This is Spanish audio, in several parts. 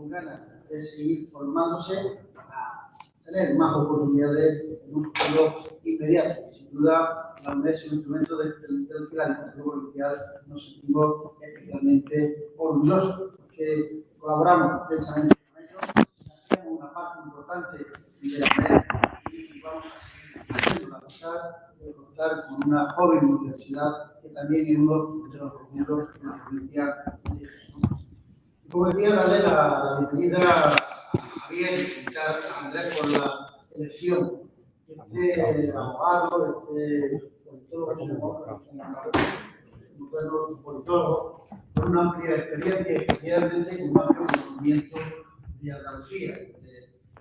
con ganas de seguir formándose a tener más oportunidades en un futuro inmediato. Sin duda, la UNED es un instrumento del que la Diputación Provincial nos sentimos especialmente orgullosos, porque colaboramos precisamente con ellos, hacemos una parte importante de la UNED y vamos a seguir haciendo la pesar de contar con una joven universidad que también es uno de los objetivos de la provincia de Jaén. Como decía, darle la bienvenida a Javier y felicitar a Andrés por la elección. Este abogado, politólogo, con una amplia experiencia y especialmente con un amplio conocimiento de Andalucía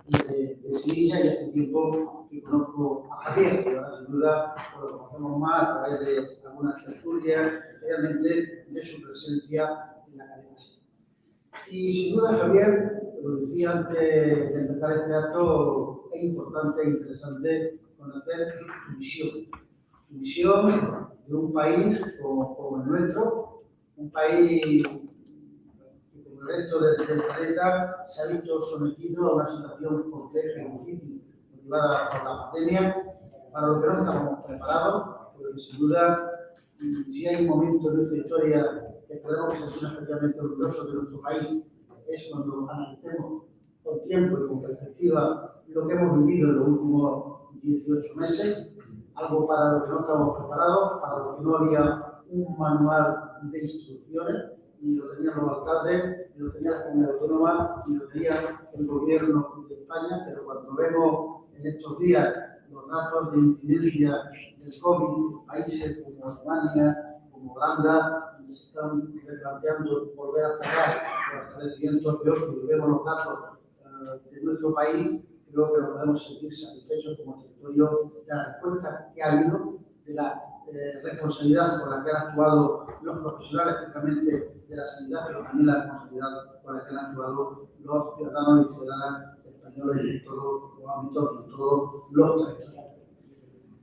y de Sevilla, y hace tiempo que conozco a Javier, que ahora sin duda lo conocemos más a través de algunas tertulias, especialmente de su presencia en la cadena. Y sin duda, Javier, lo decía antes de empezar este acto, es importante e interesante conocer tu visión. Tu visión de un país como el nuestro, un país que como el resto del planeta se ha visto sometido a una situación compleja y difícil, motivada por la pandemia, para lo que no estamos preparados, porque sin duda, si hay un momento en nuestra historia que podemos sentirnos especialmente orgullosos de nuestro país, es cuando analicemos con tiempo y con perspectiva lo que hemos vivido en los últimos 18 meses, algo para lo que no estamos preparados, para lo que no había un manual de instrucciones, ni lo tenían los alcaldes, ni lo tenía la comunidad autónoma, ni lo tenía el gobierno de España, pero cuando vemos en estos días los datos de incidencia del COVID en países como Alemania, como Holanda, donde se están replanteando volver a cerrar los establecimientos de ocio, y vemos los datos de nuestro país, creo que nos podemos sentir satisfechos como territorio de la respuesta que ha habido, de la responsabilidad con la que han actuado los profesionales, especialmente de la sanidad, pero también la responsabilidad con la que han actuado los ciudadanos y ciudadanas españoles en todos los ámbitos y en todos los territorios.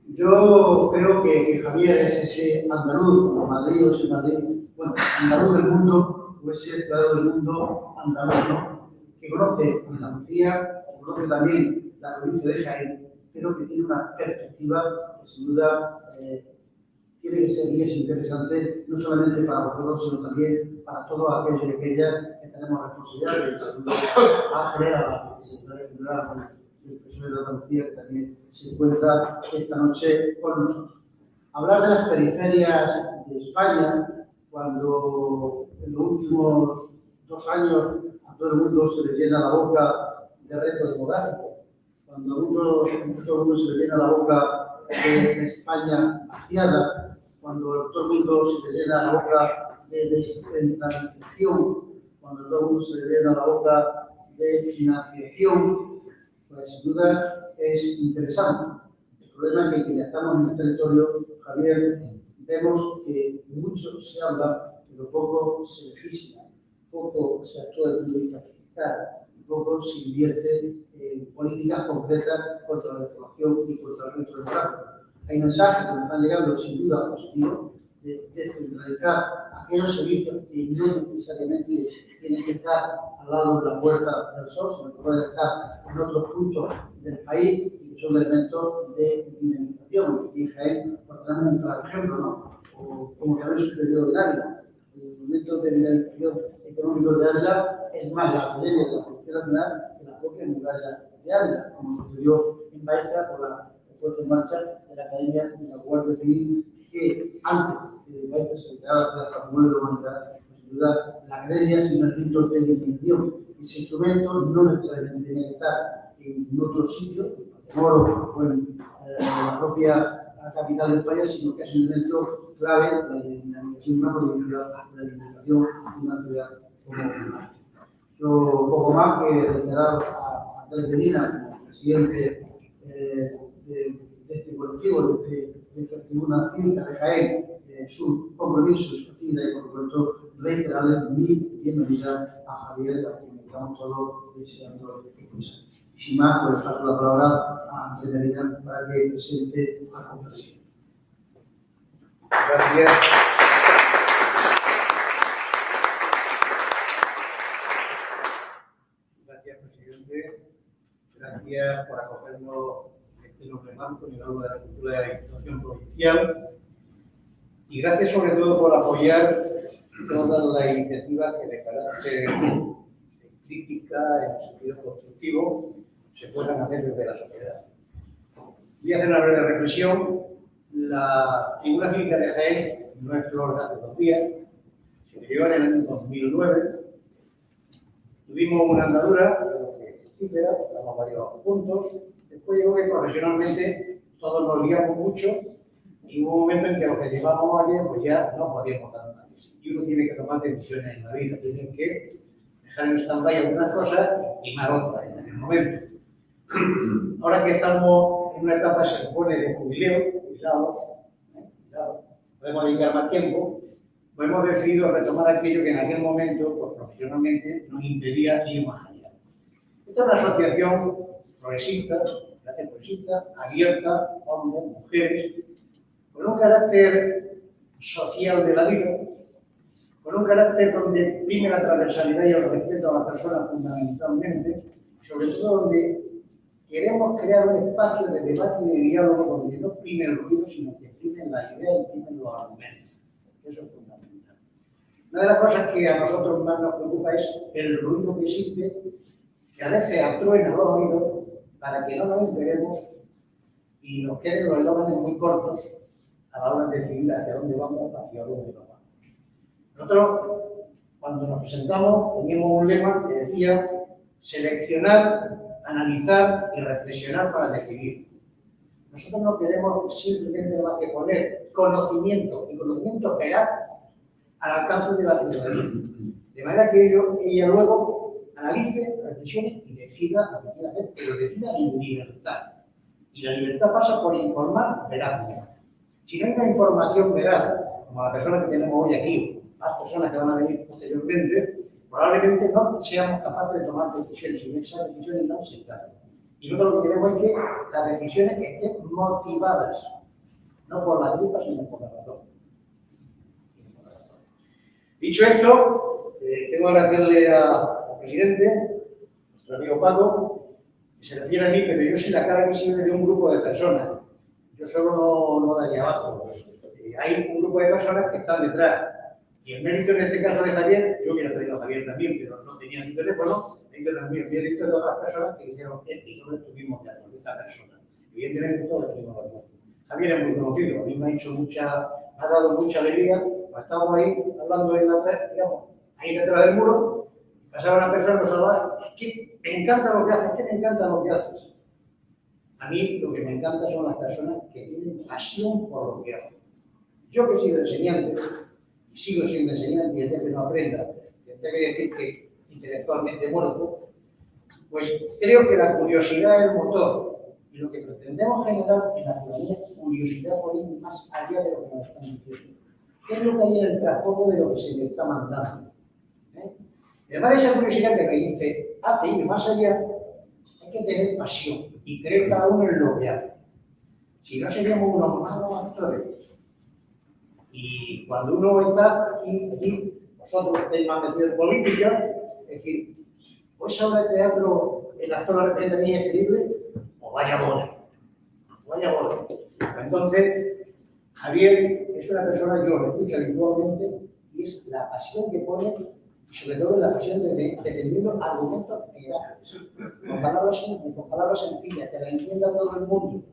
Yo creo que Javier es ese andaluz, como Madrid o ese Madrid, bueno, andaluz del mundo, o ese ciudadano del mundo andaluz, ¿no? Que conoce Andalucía, que conoce también la provincia de Jaén, pero que tiene una perspectiva que sin duda tiene que ser y es interesante, no solamente para vosotros, sino también para todos aquellos y aquellas que tenemos responsabilidad, y sin duda Ángeles, a la secretaria general del PSOE de Andalucía, que también se encuentra esta noche con nosotros. Hablar de las periferias de España, cuando en los últimos 2 años a todo el mundo se le llena la boca de reto demográfico, cuando a todo el mundo se le llena la boca de España vaciada, cuando todo el mundo se le llena la boca de descentralización, cuando todo el mundo se le llena la boca de financiación, pues sin duda es interesante. El problema es que ya estamos en el territorio, Javier, vemos que mucho se habla, pero poco se legisla, poco se actúa desde el punto de vista fiscal, poco se invierte en políticas concretas contra la despoblación y contra el reto demográfico. Hay mensajes que nos están llegando sin duda positivos de descentralizar aquellos servicios que no necesariamente tienen que estar al lado de la puerta del sol, sino que pueden estar en otros puntos del país y que son elementos de dinamización. Aquí en Jaén tenemos un claro ejemplo, ¿no? O como también sucedió en Ávila. El momento de dinamización económico de Ávila es más la academia de la Policía Nacional que la propia muralla de Ávila, como sucedió en Baeza por la puesta en marcha de la Academia de la Guardia Civil, que antes de Baeza se enteraba de la Patrimonio de la Humanidad. Sin duda, la Academia es un elemento de definición. Ese instrumento no necesariamente tiene que estar en otro sitio, en Oro o en la propia capital de España, sino que es un elemento clave en la dinamización de una provincia, la dinamización de una ciudad como Madrid. Yo poco más que reiterar a Andrés Medina, como presidente de este colectivo, de esta tribuna cívica de Jaén, su compromiso, su actividad, y por supuesto reiterarle mi bienvenida a Javier, a quien estamos todos deseando escuchar. Sin más, pues paso la palabra a Andrés Medina para que presente la conferencia. Gracias. gracias por acogernos este nombre marco en el aula de la cultura de la Diputación Provincial y gracias sobre todo por apoyar todas las iniciativas que de carácter crítica, en sentido constructivo, se puedan hacer desde la sociedad. Voy a hacer una breve reflexión. La figura cívica de Jaén no es flor de hace 2 días, se creó en el año 2009. Tuvimos una andadura, creo que fructífera, damos varios puntos. Después llegó que profesionalmente todos nos liamos mucho y hubo un momento en que los que llevábamos ayer pues ya no podíamos dar una decisión. Y uno tiene que tomar decisiones en la vida, tiene que dejar en stand-by algunas cosas y primar otras en aquel momento. Ahora que estamos en una etapa, se supone, de jubilados, podemos dedicar más tiempo, pues hemos decidido retomar aquello que en aquel momento, pues, profesionalmente, nos impedía ir más allá. Esta es una asociación progresista, abierta, hombres, mujeres, con un carácter social de la vida, con un carácter donde prime la transversalidad y el respeto a la persona fundamentalmente, sobre todo donde queremos crear un espacio de debate y de diálogo donde no prime el ruido, sino que primen las ideas y primen los argumentos. Eso es fundamental. Una de las cosas que a nosotros más nos preocupa es el ruido que existe, que a veces atruena los oídos para que no nos enteremos y nos queden los eslóganes muy cortos a la hora de decidir hacia dónde vamos, hacia dónde no vamos. Nosotros, cuando nos presentamos, teníamos un lema que decía seleccionar, analizar y reflexionar para decidir. Nosotros no queremos simplemente más que poner conocimiento y conocimiento veraz al alcance de la ciudadanía. De manera que ella luego analice, reflexione y decida lo que quiera hacer, pero decida en libertad. Y la libertad pasa por informar verazmente. Si no hay una información veraz, como la persona que tenemos hoy aquí, las personas que van a venir posteriormente, probablemente no seamos capaces de tomar decisiones y esas decisiones no se toman. Y nosotros lo que queremos es que las decisiones estén motivadas, no por la gripa, sino por la razón. Dicho esto, tengo que agradecerle al presidente, nuestro amigo Paco, que se refiere a mí, pero yo soy la cara visible de un grupo de personas. Yo solo no daría abajo. Hay un grupo de personas que están detrás. Y el mérito en este caso de Javier, yo hubiera traído a Javier también, pero no tenía su teléfono, el mérito de otras personas que dijeron y no estuvimos de acuerdo, esta persona. Evidentemente todos estuvimos de acuerdo. Javier es muy conocido, a mí me ha dado mucha alegría. Estábamos ahí hablando en la red, digamos, ahí detrás del muro, pasaba una persona y nos hablaba, es que me encanta lo que haces, es que me encanta lo que haces. A mí lo que me encanta son las personas que tienen pasión por lo que hacen. Yo que he sido enseñante, y sigo siendo enseñante, y el día que no aprenda, tendré que decir que intelectualmente muerto, pues creo que la curiosidad es el motor. Y lo que pretendemos generar en la ciudadanía es curiosidad por ir más allá de lo que nos están diciendo. ¿Qué es lo que hay en el trasfondo de lo que se le está mandando? Y además de esa curiosidad que me dice, hace ir más allá, hay que tener pasión y creer cada uno en lo que hace. Si no, seríamos unos malos actores. Y cuando uno está aquí vosotros estáis más metidos en política, es decir, pues esa obra de teatro, el actor la representa bien escribe, o vaya bola. Entonces, Javier es una persona, yo lo escucho habitualmente, y es la pasión que pone, y sobre todo la pasión de defendiendo argumentos veraces, con palabras simples, con palabras sencillas, que la entienda todo el mundo.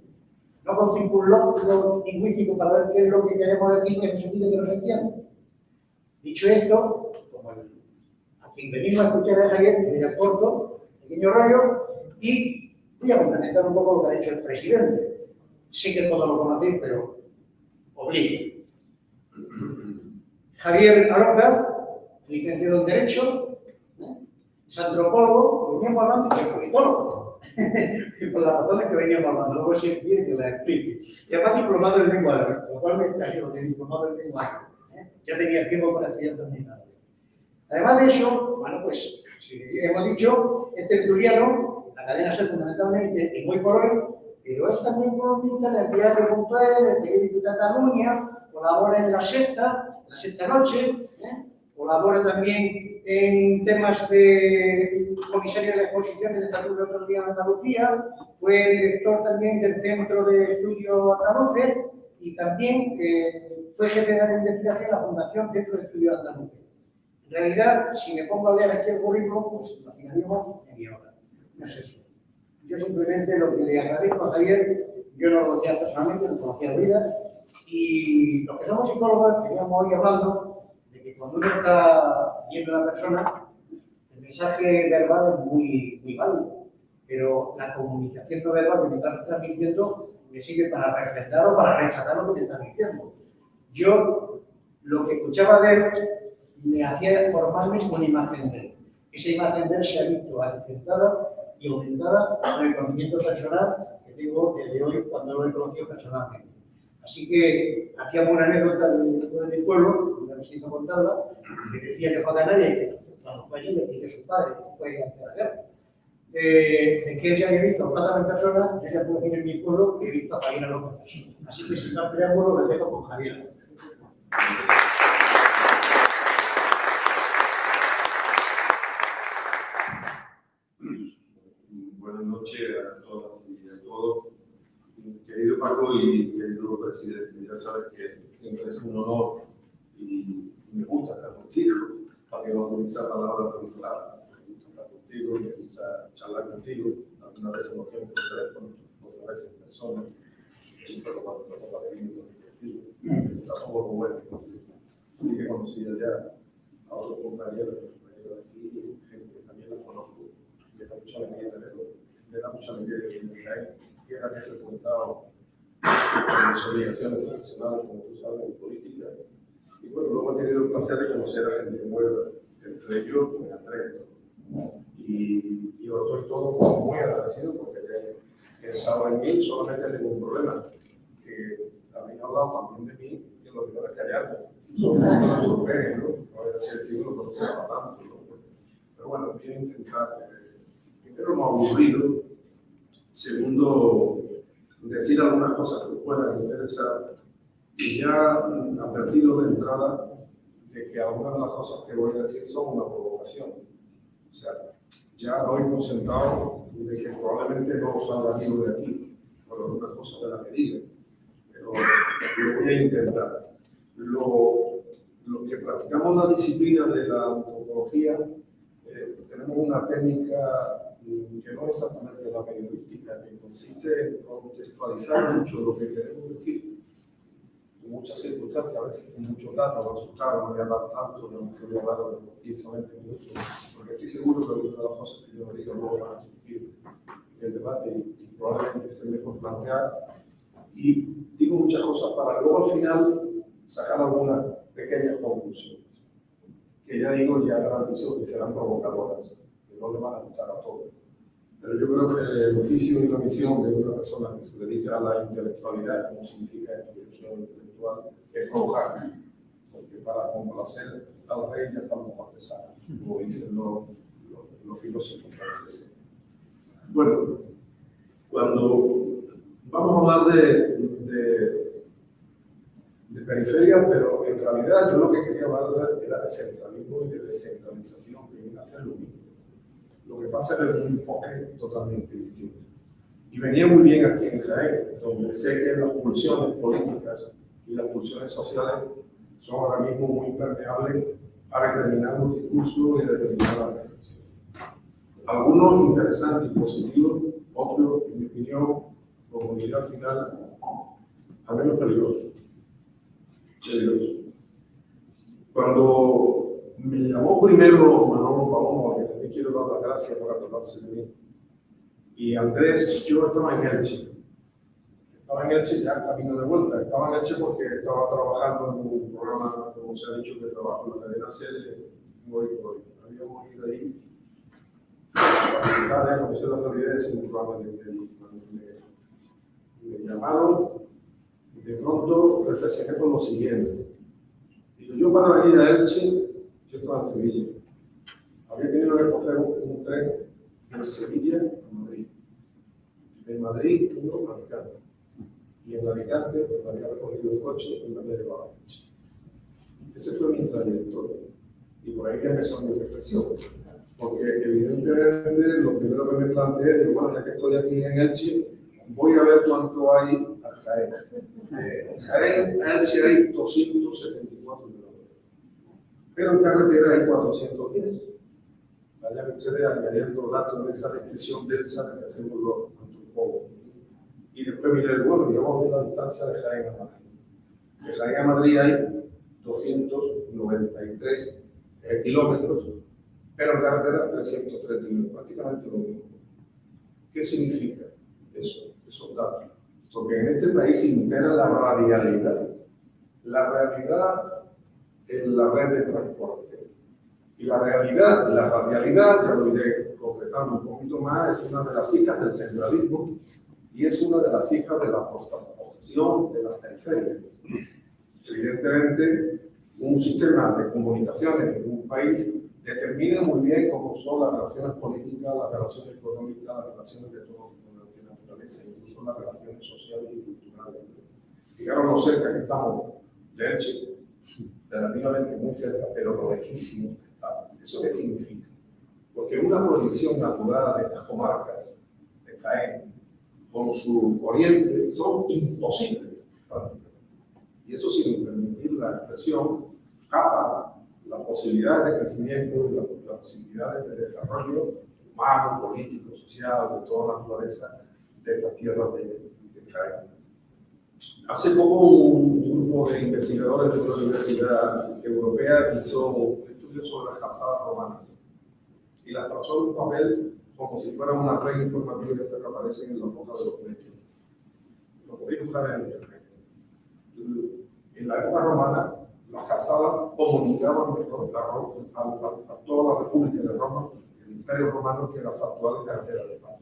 No con circunloquio lingüístico para ver qué es lo que queremos decir en el sentido que nos entiende. Dicho esto, como a quien venimos a escuchar a Javier, que ya corto, pequeño rollo, y voy a complementar un poco lo que ha dicho el presidente. Sé que todos lo conocéis, pero obligo. Javier Aroca, licenciado en Derecho, es antropólogo, veníamos hablando de politólogo. Por las razones que veníamos hablando, luego si quiere que la explique. Y además diplomado en lengua árabe, lo cual me extrañó de diplomado en lengua árabe. Ya tenía tiempo para estudiar también árabe. Además de eso, bueno, pues, si hemos dicho, es tertuliano, la cadena SER fundamentalmente, y muy por hoy, pero es también columnista en el diario.es, el periódico de Cataluña, colabora en La Sexta Noche, colabora también en temas de comisario de la exposición del Estatuto de Autonomía de Andalucía, fue director también del Centro de Estudios Andaluces y también fue jefe de la investigación en la Fundación Centro de Estudios Andaluces. En realidad, si me pongo a leer aquí el currículum, pues imaginaríamos media hora. No es eso. Yo simplemente lo que le agradezco a Javier, yo no lo conocía personalmente, lo conocía de vida, y los que somos psicólogos veníamos hoy hablando de que cuando uno está viendo a una persona, el mensaje verbal es muy válido, pero la comunicación no verbal que me está transmitiendo me sirve para refrendar o para rechazar lo que me está diciendo. Yo, lo que escuchaba de él, me hacía formarme una imagen de él. Esa imagen de él se ha visto acrecentada y aumentada por el conocimiento personal que tengo desde hoy cuando lo he conocido personalmente. Así que hacíamos una anécdota de mi pueblo, una visita contada, que decía que fue a Canarias y que cuando fue allí le dije a su padre, que fue antes de la guerra, de que él ya había visto a Plátano en persona, yo ya puedo decir en mi pueblo que he visto a Javier Alonso en persona. Así que sin más preámbulo, lo dejo con Javier. Buenas noches a todas y a todos. Querido Paco y querido presidente, ya sabes que siempre es un honor y me gusta estar contigo, para que no utilice la palabra particular. Me gusta estar contigo, me gusta charlar contigo, algunas veces hemos tenido por teléfono, otras veces en persona, siempre cuando me toca de vino contigo. Somos muy buenos contigo. Y que he conocido ya a otros compañeros de aquí, gente que también los conozco. Me da mucha alegría tenerlo, me da mucha alegría que venga que era que he frecuentado mis obligaciones profesionales, como tú sabes, en política. Y bueno, luego he tenido el placer de conocer a gente nueva, entre ellos, pues Andrés. Y yo estoy todo muy agradecido porque he pensado en mí, solamente tengo un problema, que habéis hablado también de mí, que lo mejor es callarme. No me siento la sorpresa, ¿no? No voy a decir seguro, pero se va tanto, ¿no? Pero bueno, voy a intentar, primero no aburrido, segundo, decir algunas cosas que puedan interesar y ya advertido de entrada de que algunas de las cosas que voy a decir son una provocación. O sea, ya doy por sentado de que probablemente no salga vivo de aquí por algunas cosas de las que diga, pero lo voy a intentar. Lo que practicamos la disciplina de la antropología, tenemos una técnica que no es exactamente la periodística, que consiste en contextualizar mucho lo que queremos decir, en muchas circunstancias, a veces con muchos datos, no asustar, no voy a hablar tanto de lo que voy a hablar de los 15 o 20 minutos, porque estoy seguro que algunas de las cosas que yo me diga luego van a surgir del debate y probablemente esté mejor plantear. Y digo muchas cosas para luego al final sacar algunas pequeñas conclusiones, que ya digo, ya garantizo que serán provocadoras, que no le van a gustar a todos. Pero yo creo que el oficio y la misión de una persona que se dedica a la intelectualidad, como significa esto, yo soy intelectual, es provocar, porque para complacer al rey ya estamos cortesanos, como dicen los filósofos franceses. Bueno, cuando vamos a hablar de periferia, pero en realidad yo lo que quería hablar era de centralismo y de descentralización, que viene a ser lo mismo. Lo que pasa es que es un enfoque totalmente distinto. Y venía muy bien aquí en Jaén, donde sé que las pulsiones políticas y las pulsiones sociales son ahora mismo muy permeables a determinados discursos y determinadas reflexiones. Algunos interesantes y positivos, otros, en mi opinión, como diría al final, al menos peligrosos. Cuando me llamó primero Manolo Palomo, que también quiero dar las gracias por acordarse de mí, y Andrés, yo estaba en Elche. Estaba en Elche ya camino de vuelta. Estaba en Elche porque estaba trabajando en un programa, como se ha dicho, de trabajo en la cadena SER, hoy por hoy. Habíamos ido ahí para presentar la Comisión de Autoridades en un programa de me llamaron y de pronto reflexioné con lo siguiente. Digo, yo para venir a Elche, yo estaba en Sevilla. Había tenido que coger un tren de Sevilla a Madrid. De Madrid uno a Alicante. Y en Alicante pues, había recogido el coche y me había llevado a Elche. Ese fue mi trayectoria. Y por ahí ya empezó mi reflexión. porque evidentemente lo primero que me planteé es, bueno, ya que estoy aquí en Elche, voy a ver cuánto hay a Jaén. Jaén, a Elche hay 274 kilómetros, pero en carretera hay 410. Vayan ustedes añadiendo datos de esa descripción densa que hacemos los antropólogos. Y después miren, bueno, digamos la distancia de Jaén a Madrid. De Jaén a Madrid hay 293 kilómetros, pero en carretera 331, prácticamente lo mismo. ¿Qué significa eso, esos datos? Porque en este país impera la radialidad. La realidad es la red de transporte. Y la realidad, la radialidad, ya lo iré concretando un poquito más, es una de las hijas del centralismo y es una de las hijas de la posesión de las periferias. Evidentemente, un sistema de comunicaciones en un país determina muy bien cómo son las relaciones políticas, las relaciones económicas, las relaciones de todo de naturaleza, incluso las relaciones sociales y culturales. Fijaros lo cerca que estamos de Elche, relativamente muy cerca, pero lo lejísimo que está. ¿Eso qué significa? Porque una proyección natural de estas comarcas, de Jaén, con su oriente, son imposibles. Y eso sin permitir la expresión, capa las posibilidades de crecimiento y las posibilidades de desarrollo humano, político, social, de toda naturaleza de estas tierras de Jaén. Hace poco un grupo de investigadores de una universidad europea hizo un estudio sobre las calzadas romanas y las trazó en un papel como si fuera una red informativa de estas que aparecen en las hojas de los medios. Lo podéis usar en internet. En la época romana, las calzadas comunicaban a toda la República de Roma, el Imperio Romano, que era la actual carretera de España.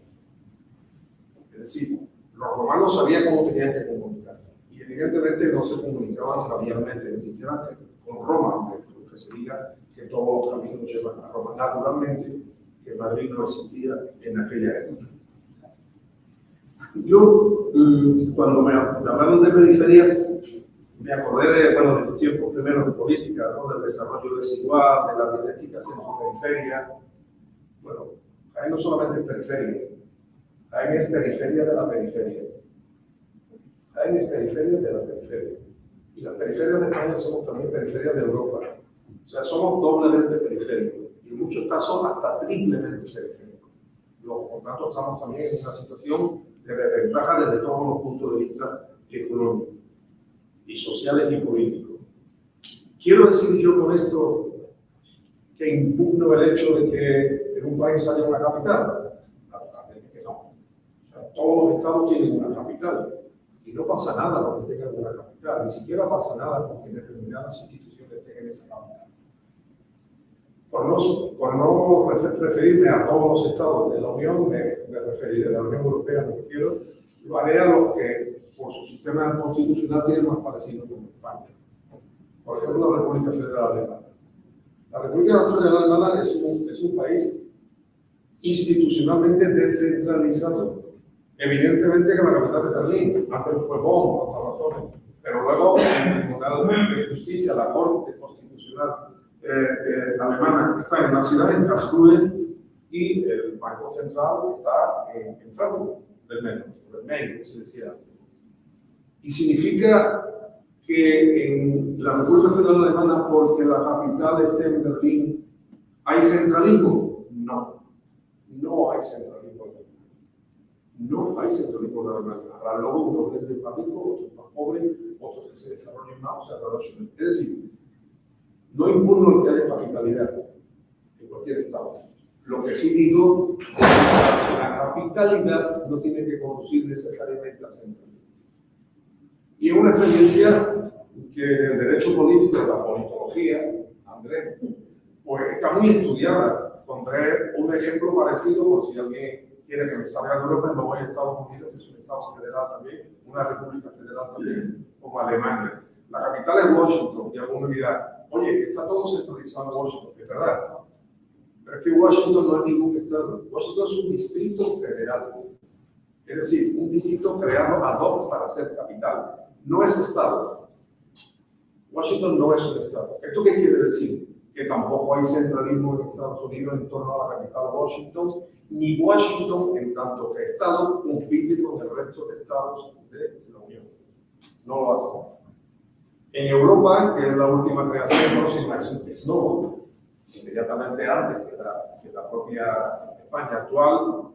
Es decir, los romanos sabían cómo tenían que comunicarse y evidentemente no se comunicaban radialmente, ni siquiera con Roma, aunque se diga que todos los caminos llevan a Roma. Naturalmente, que Madrid no existía en aquella época. Yo, cuando me hablaron de periferias, me acordé de los tiempos primero de política, ¿no? Del desarrollo desigual, de la dialéctica centro-periferia. Bueno, Jaén no solamente es periferia, Jaén es periferia de la periferia. Jaén es periferia de la periferia. Y las periferias de España somos también periferias de Europa. O sea, somos doblemente periféricos. Y en muchos casos hasta triplemente periféricos. Por tanto, estamos también en una situación de desventaja desde todos los puntos de vista económicos y sociales y políticos. Quiero decir yo con esto que impugno el hecho de que en un país haya una capital. Naturalmente que no. O sea, todos los estados tienen una capital y no pasa nada porque tengan una capital, ni siquiera pasa nada porque determinadas instituciones tengan esa capital. Por no referirme a todos los estados de la Unión, me referiré a la Unión Europea, lo que quiero, lo haré a los que por su sistema constitucional tienen más parecido con España. Por ejemplo, la República Federal Alemana. La República Federal Alemana es un país institucionalmente descentralizado. Evidentemente que la capital de Berlín, antes fue Bonn, por otras razones, pero luego el Tribunal de Justicia, la Corte Constitucional alemana está en la ciudad, en Karlsruhe, y el Banco Central está en Frankfurt del Main, como se decía. Y significa que en la República Federal Alemana, porque la capital esté en Berlín, ¿hay centralismo? No, no hay centralismo. No hay centralismo en Alemania. Habrá luego unos grandes ricos, otros más pobres, otros que se desarrollen más o se desarrollen. Es decir, no impugno que haya capitalidad en cualquier estado. Lo que sí digo es que la capitalidad no tiene que conducir necesariamente al centralismo. Y es una experiencia que en el derecho político, en la politología, Andrés, pues está muy estudiada. Pondré un ejemplo parecido por si alguien quiere que me salga de Europa, me voy a Estados Unidos, que es un estado federal también, una república federal también, como Alemania. La capital es Washington, y alguno dirá, oye, está todo centralizado en Washington, es verdad. Pero es que Washington no es ningún estado. Washington es un distrito federal. Es decir, un distrito creado ad hoc para ser capital. No es estado. Washington no es un estado. ¿Esto qué quiere decir? que tampoco hay centralismo en Estados Unidos en torno a la capital Washington, ni Washington en tanto que Estado compite con el resto de estados de la Unión. No lo hace. En Europa, que es la última creación próxima, no, inmediatamente antes que la propia España actual,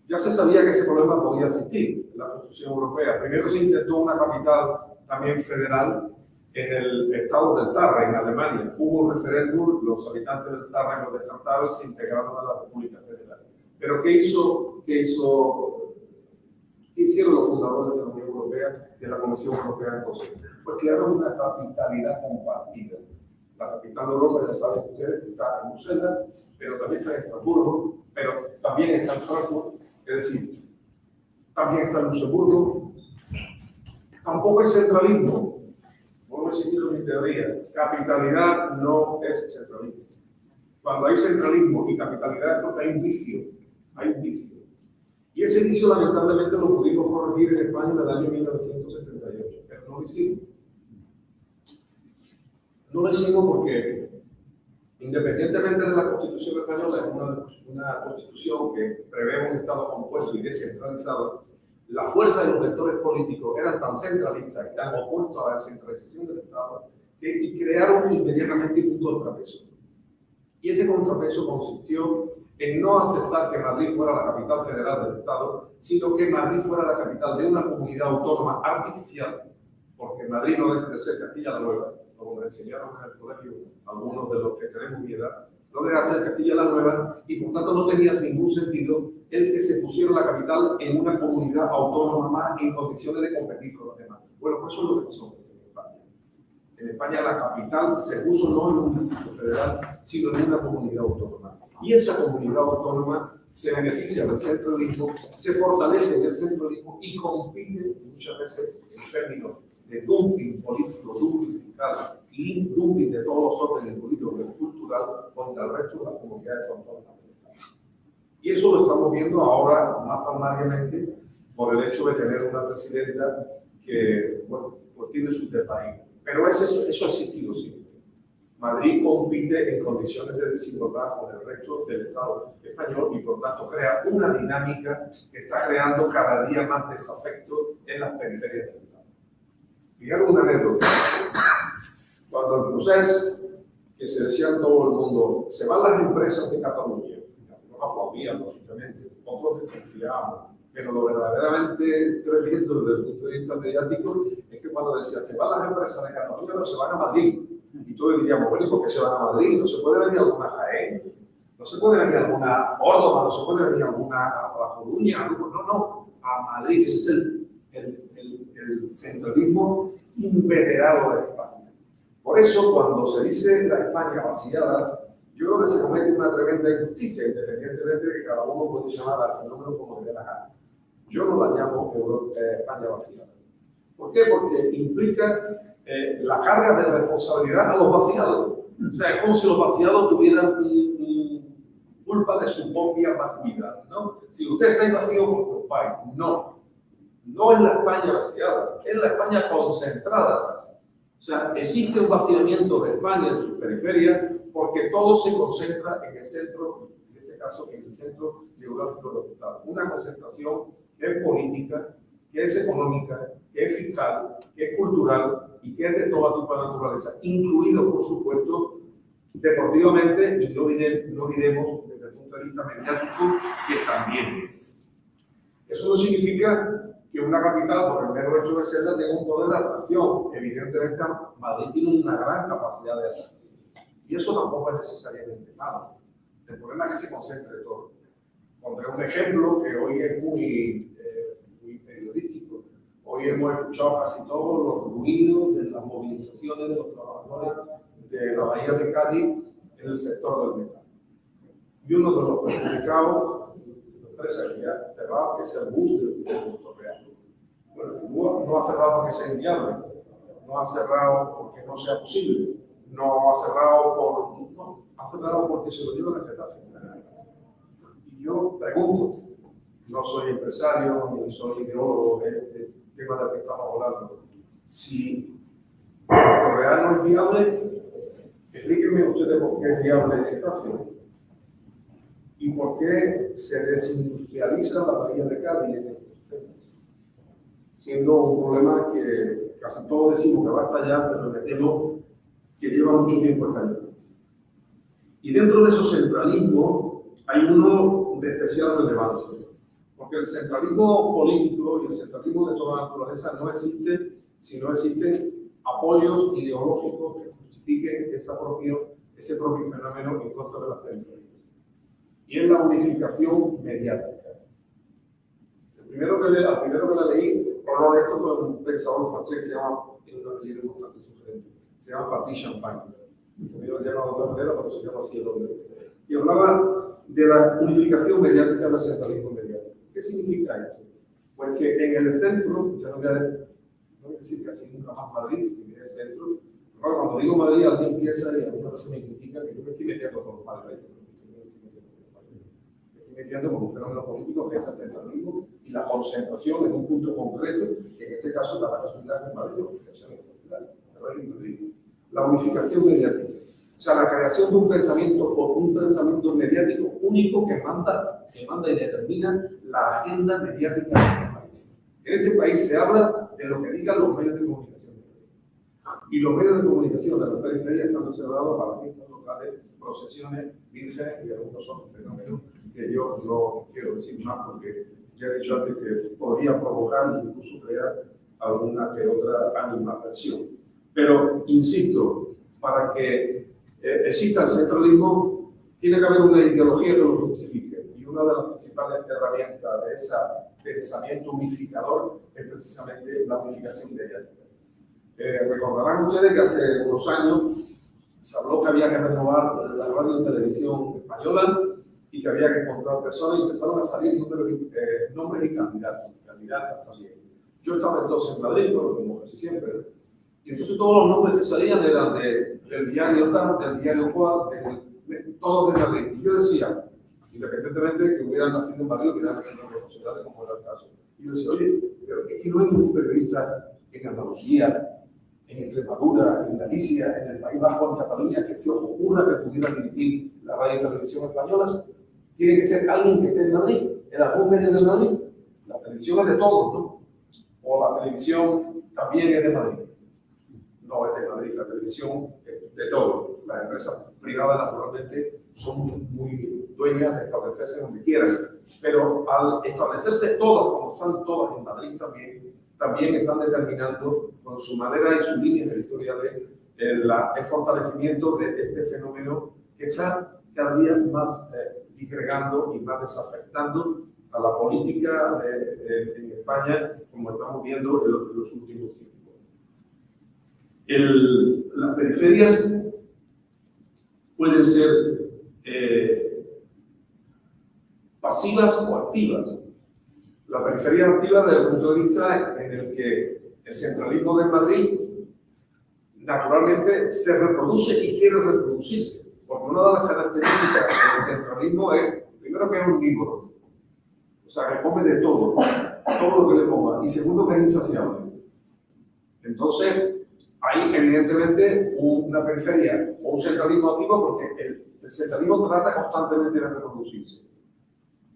ya se sabía que ese problema podía existir en la Constitución Europea. Primero se intentó una capital también federal en el estado del Sarre, en Alemania. Hubo un referéndum, los habitantes del Sarre lo descartaron y se integraron a la República Federal. Pero ¿qué hicieron los fundadores de la Unión Europea, de la Comisión Europea entonces? Pues crearon una capitalidad compartida. La capital de Europa, ya saben ustedes, está en Bruselas, pero también está en Estrasburgo, pero también está en Frankfurt, es decir, también está en Luxemburgo. Tampoco hay centralismo. Vuelvo a insistir en mi teoría. Capitalidad no es centralismo. Cuando hay centralismo y capitalidad es porque hay un vicio. Hay un vicio. Y ese vicio lamentablemente lo pudimos corregir en España en el año 1978, pero no lo hicimos. No lo hicimos porque, independientemente de la Constitución española, es una constitución que prevé un Estado compuesto y descentralizado. La fuerza de los vectores políticos eran tan centralistas y tan opuestos a la descentralización del Estado y crearon inmediatamente un contrapeso. Y ese contrapeso consistió en no aceptar que Madrid fuera la capital federal del Estado, sino que Madrid fuera la capital de una comunidad autónoma artificial, porque Madrid no deja de ser Castilla la Nueva, como me enseñaron en el colegio algunos de los que tenemos mi edad, no deja de ser Castilla la Nueva, y por tanto no tenía ningún sentido el que se pusiera la capital en una comunidad autónoma más en condiciones de competir con los demás. Bueno, pues eso es lo que pasó en España. En España la capital se puso no en un distrito federal, sino en una comunidad autónoma. Y esa comunidad autónoma se beneficia del centralismo, se fortalece en el centralismo y compite muchas veces en términos de dumping político, dumping fiscal y dumping de todos los órdenes políticos y cultural contra el resto de las comunidades autónomas. Y eso lo estamos viendo ahora más palmariamente por el hecho de tener una presidenta que, bueno, pues tiene su desvarío. Pero eso ha existido siempre. Madrid compite en condiciones de desigualdad con el resto del Estado español y por tanto crea una dinámica que está creando cada día más desafecto en las periferias del Estado. Fijaros una anécdota. Cuando el proceso, que se decía en todo el mundo, se van las empresas de Cataluña, nos aplaudían lógicamente, otros desconfiábamos, pero lo verdaderamente tremendo desde el punto de vista mediático es que cuando decía se van las empresas de Cataluña, pero se van a Madrid. Y todos diríamos, bueno, ¿por qué se van a Madrid? ¿No se puede venir alguna Jaén? ¿No se puede venir alguna Córdoba? ¿No se puede venir alguna a La Coruña? No, a Madrid. Ese es el centralismo inveterado de España. Por eso, cuando se dice la España vaciada, yo creo que se comete una tremenda injusticia, independientemente de que cada uno puede llamar al fenómeno como le dé la gana. Yo no la llamo España vaciada. ¿Por qué? Porque implica la carga de responsabilidad a los vaciados. O sea, es como si los vaciados tuvieran culpa de su propia vacuidad, ¿no? Si usted está vacío por culpa, no es la España vaciada, es la España concentrada. O sea, existe un vaciamiento de España en sus periferias porque todo se concentra en el centro, en este caso en el centro geográfico del Estado. Una concentración que es política, que es económica, que es fiscal, que es cultural y que es de toda tipo de naturaleza, incluido, por supuesto, deportivamente, y no diremos desde el punto de vista mediático, que también. Eso no significa que una capital, por el mero hecho de serla, tenga un poder de atracción. Evidentemente, Madrid tiene una gran capacidad de atracción. Y eso tampoco es necesariamente malo. El problema es que se concentre todo. Pondré un ejemplo que hoy es muy periodístico. Hoy hemos escuchado casi todos los ruidos de las movilizaciones de los trabajadores de la Bahía de Cádiz en el sector del metal. Y uno de los perjudicados, la empresa que ha cerrado, que es el bus de Puerto Real. Bueno, no ha cerrado porque sea inviable, no ha cerrado porque no sea posible, no ha cerrado porque se lo lleva la Getafe. Y yo pregunto, no soy empresario ni soy ideólogo de este tema del que estamos hablando, si Puerto Real no es viable, Explíquenme ustedes por qué es viable el espacio y por qué se desindustrializa la bahía de Cádiz en estos temas, siendo un problema que casi todos decimos que va a estallar, pero me temo que lleva mucho tiempo estallando. Y dentro de esos centralismos hay uno de especial relevancia, porque el centralismo político y el centralismo de toda naturaleza no existe si no existen apoyos ideológicos que justifiquen ese propio fenómeno en contra de las periferias. Y es la unificación mediática. El primero que la leí, por esto fue un pensador francés que se llama, tiene un apellido bastante sugerente, se llama Patrice Champagne. Me lo llama de otra manera, pero se llama así el hombre. Y hablaba de la unificación mediática del centralismo mediático. ¿Qué significa esto? Pues que en el centro, ya no voy a decir casi nunca más Madrid, si viene el centro, pero cuando digo Madrid, alguien piensa y alguna vez me critica que yo me estoy metiendo con los padres. Me estoy metiendo con un fenómeno político que es el centralismo y la concentración en un punto concreto, que en este caso da la casualidad de Madrid, porque es Madrid. La unificación mediática. O sea, la creación de un pensamiento mediático único que manda y determina la agenda mediática de este país. En este país se habla de lo que digan los medios de comunicación. Y los medios de comunicación de la periferia están reservados para fiestas locales, procesiones, vírgenes y algunos otros fenómenos que yo no quiero decir más porque ya he dicho antes que podría provocar e incluso crear alguna que otra animadversión. Pero, insisto, para que exista el centralismo, tiene que haber una ideología que lo justifique. Y una de las principales herramientas de ese pensamiento unificador es precisamente la unificación mediática. Recordarán ustedes que hace unos años se habló que había que renovar la radio y televisión española y que había que encontrar personas y empezaron a salir nombres y candidatas también. Yo estaba entonces en Madrid, pero como casi siempre, y entonces todos los nombres que salían eran del diario tal, del diario cual, todos de Madrid. Y yo decía, independientemente que hubieran nacido en Madrid o que hubieran nacido en otras ciudades, como era el caso. Y yo decía, oye, pero es que no hay ningún periodista en Andalucía, en Extremadura, en Galicia, en el País Vasco, en Cataluña, que se ocurra que pudiera dirigir la radio y televisión española. Tiene que ser alguien que esté en Madrid, en algún medio de Madrid. La televisión es de todos, ¿no? O la televisión también es de Madrid. No es de Madrid, la televisión es de todos. Las empresas privadas, naturalmente, son muy dueñas de establecerse donde quieran. Pero al establecerse todas, como están todas en Madrid también están determinando con su manera y sus líneas editoriales el fortalecimiento de este fenómeno que está cada día más disgregando y más desafectando a la política en España, como estamos viendo en los últimos tiempos. Las periferias pueden ser pasivas o activas. La periferia activa desde el punto de vista en el que el centralismo de Madrid naturalmente se reproduce y quiere reproducirse, porque una de las características del centralismo es, primero, que es omnívoro, o sea, que come de todo lo que le ponga, y segundo, que es insaciable. Entonces, hay evidentemente una periferia o un centralismo activo porque el centralismo trata constantemente de reproducirse.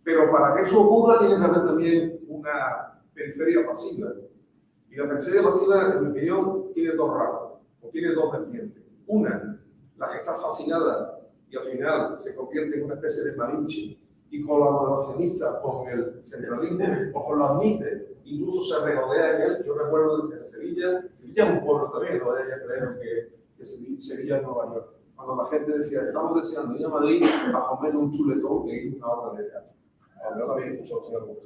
Pero para que eso ocurra tiene que haber también una periferia pasiva. Y la periferia pasiva, en mi opinión, tiene dos razas, o tiene dos vertientes. Una, la que está fascinada y al final se convierte en una especie de malinche y colaboracionista con el centralismo, o con lo admite, incluso se regodea en él. Yo recuerdo que en Sevilla es un pueblo también, no vaya a creer que Sevilla es Nueva York. Cuando la gente decía, estamos deseando ir a Madrid a comer un chuletón que es una obra de teatro. Yo la había escuchado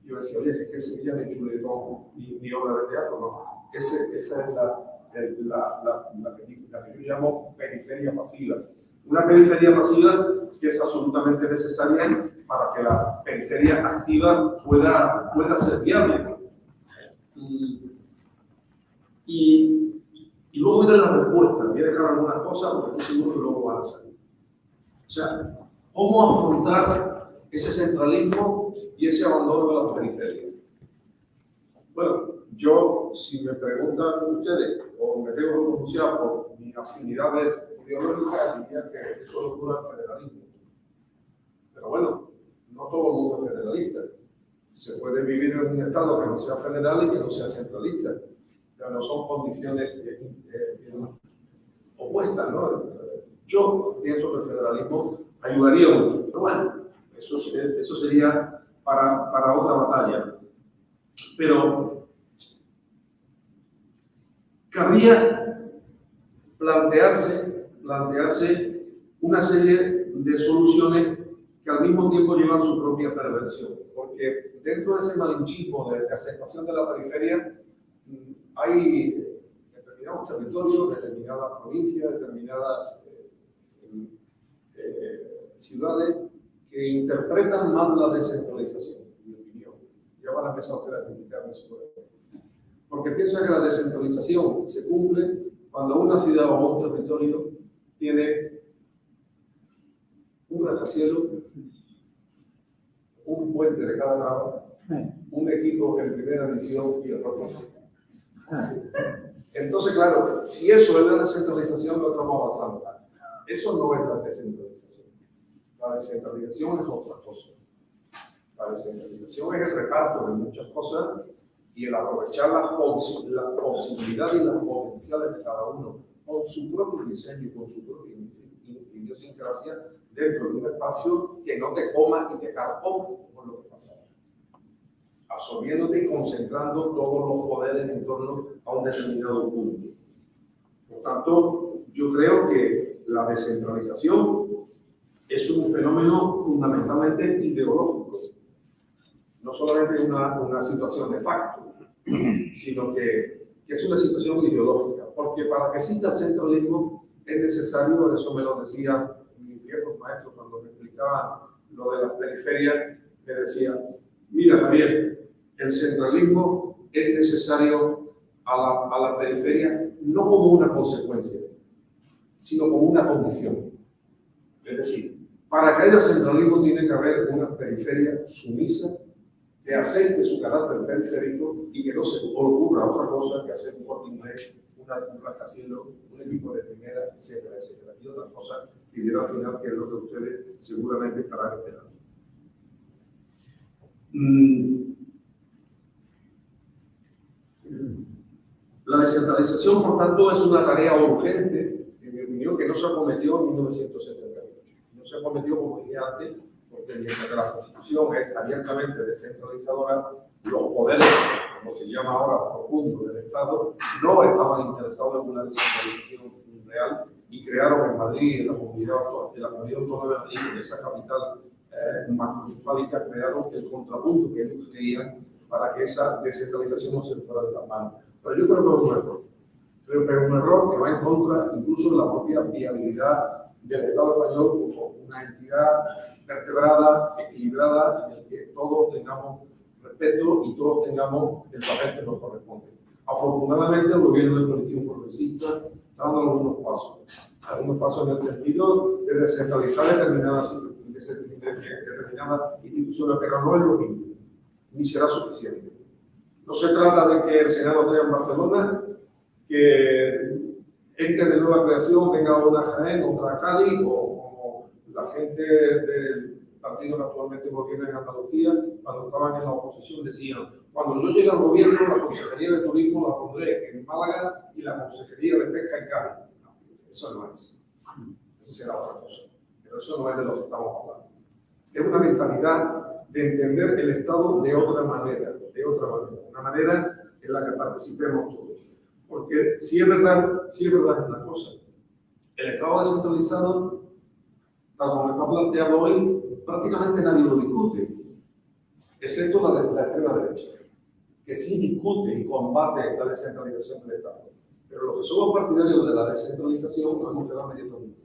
yo decía, oye, es que Sevilla no es chuletón ni obra de teatro, no. Esa es la que yo llamo periferia pasiva. Una periferia pasiva que es absolutamente necesaria para que la periferia activa pueda ser viable. Y luego viene la respuesta, voy a dejar algunas cosas porque estoy seguro que luego van a salir. O sea, ¿cómo afrontar ese centralismo y ese abandono de la periferia? Bueno, yo, si me preguntan ustedes, o me tengo que pronunciar por mis afinidades ideológicas, diría que eso es puro federalismo. Pero bueno, no todo el mundo es federalista. Se puede vivir en un Estado que no sea federal y que no sea centralista. O sea, no son condiciones opuestas, ¿no? Yo pienso que el federalismo ayudaría mucho, pero bueno, eso sería para otra batalla. Pero cabría plantearse una serie de soluciones que al mismo tiempo llevan su propia perversión, porque dentro de ese malinchismo de aceptación de la periferia hay determinados territorios, determinadas provincias, determinadas ciudades que interpretan mal la descentralización, en mi opinión. Ya van a empezar ustedes a criticarme sobre eso. Porque piensan que la descentralización se cumple cuando una ciudad o un territorio tiene un rascacielos, un puente de cada lado, un equipo en primera división y el otro. Entonces, claro, si eso es la descentralización, no estamos avanzando. Eso no es la descentralización. La descentralización es otra cosa. La descentralización es el reparto de muchas cosas y el aprovechar las posibilidades y las potenciales de cada uno con su propio diseño, con su propia idiosincrasia dentro de un espacio que no te coma y te carcoma por lo que pasa. Absorbiéndote y concentrando todos los poderes en torno a un determinado punto. Por tanto, yo creo que la descentralización es un fenómeno fundamentalmente ideológico. No solamente una situación de facto, sino que es una situación ideológica. Porque para que exista el centralismo es necesario, eso me lo decía mis viejos maestros cuando me explicaban lo de las periferias, me decían, mira Javier, el centralismo es necesario a la periferia no como una consecuencia, sino como una condición. Es decir, para que haya centralismo tiene que haber una periferia sumisa que acepte su carácter periférico y que no se ocurra otra cosa que hacer un Corte Inglés, un rascacielos, un equipo de primera, etcétera, etcétera. Y otras cosas que dirá al final que es lo que ustedes seguramente estarán esperando. La descentralización, por tanto, es una tarea urgente, en mi opinión, que no se acometió en 1978. No se acometió, como dije antes, porque mientras que la Constitución es abiertamente descentralizadora, los poderes, como se llama ahora, profundos del Estado, no estaban interesados en una descentralización real y crearon en Madrid, en la comunidad autónoma de Madrid, en esa capital macrocefálica, crearon el contrapunto que ellos creían para que esa descentralización no se fuera de las manos. Pero yo creo que es un error. Creo que es un error que va en contra incluso de la propia viabilidad del Estado español como una entidad vertebrada, equilibrada, en el que todos tengamos respeto y todos tengamos el papel que nos corresponde. Afortunadamente, el gobierno del Partido Progresista está dando algunos pasos en el sentido de descentralizar determinadas instituciones, pero no es lo mismo, ni será suficiente. No se trata de que el Senado esté en Barcelona, que ente de nueva creación venga una Jaén, otra Cádiz, o como la gente del partido que actualmente gobierna en Andalucía, cuando estaban en la oposición, decían: cuando yo llegue al gobierno, la Consejería de Turismo la pondré en Málaga y la Consejería de Pesca en Cádiz. No, eso no es. Eso será otra cosa. Pero eso no es de lo que estamos hablando. Es una mentalidad de entender el Estado de otra manera, una manera en la que participemos todos. Porque si es verdad una cosa, el Estado descentralizado, tal como está planteado hoy, prácticamente nadie lo discute, excepto la extrema derecha, que sí discute y combate la descentralización del Estado. Pero los que somos partidarios de la descentralización no hemos quedado medio camino,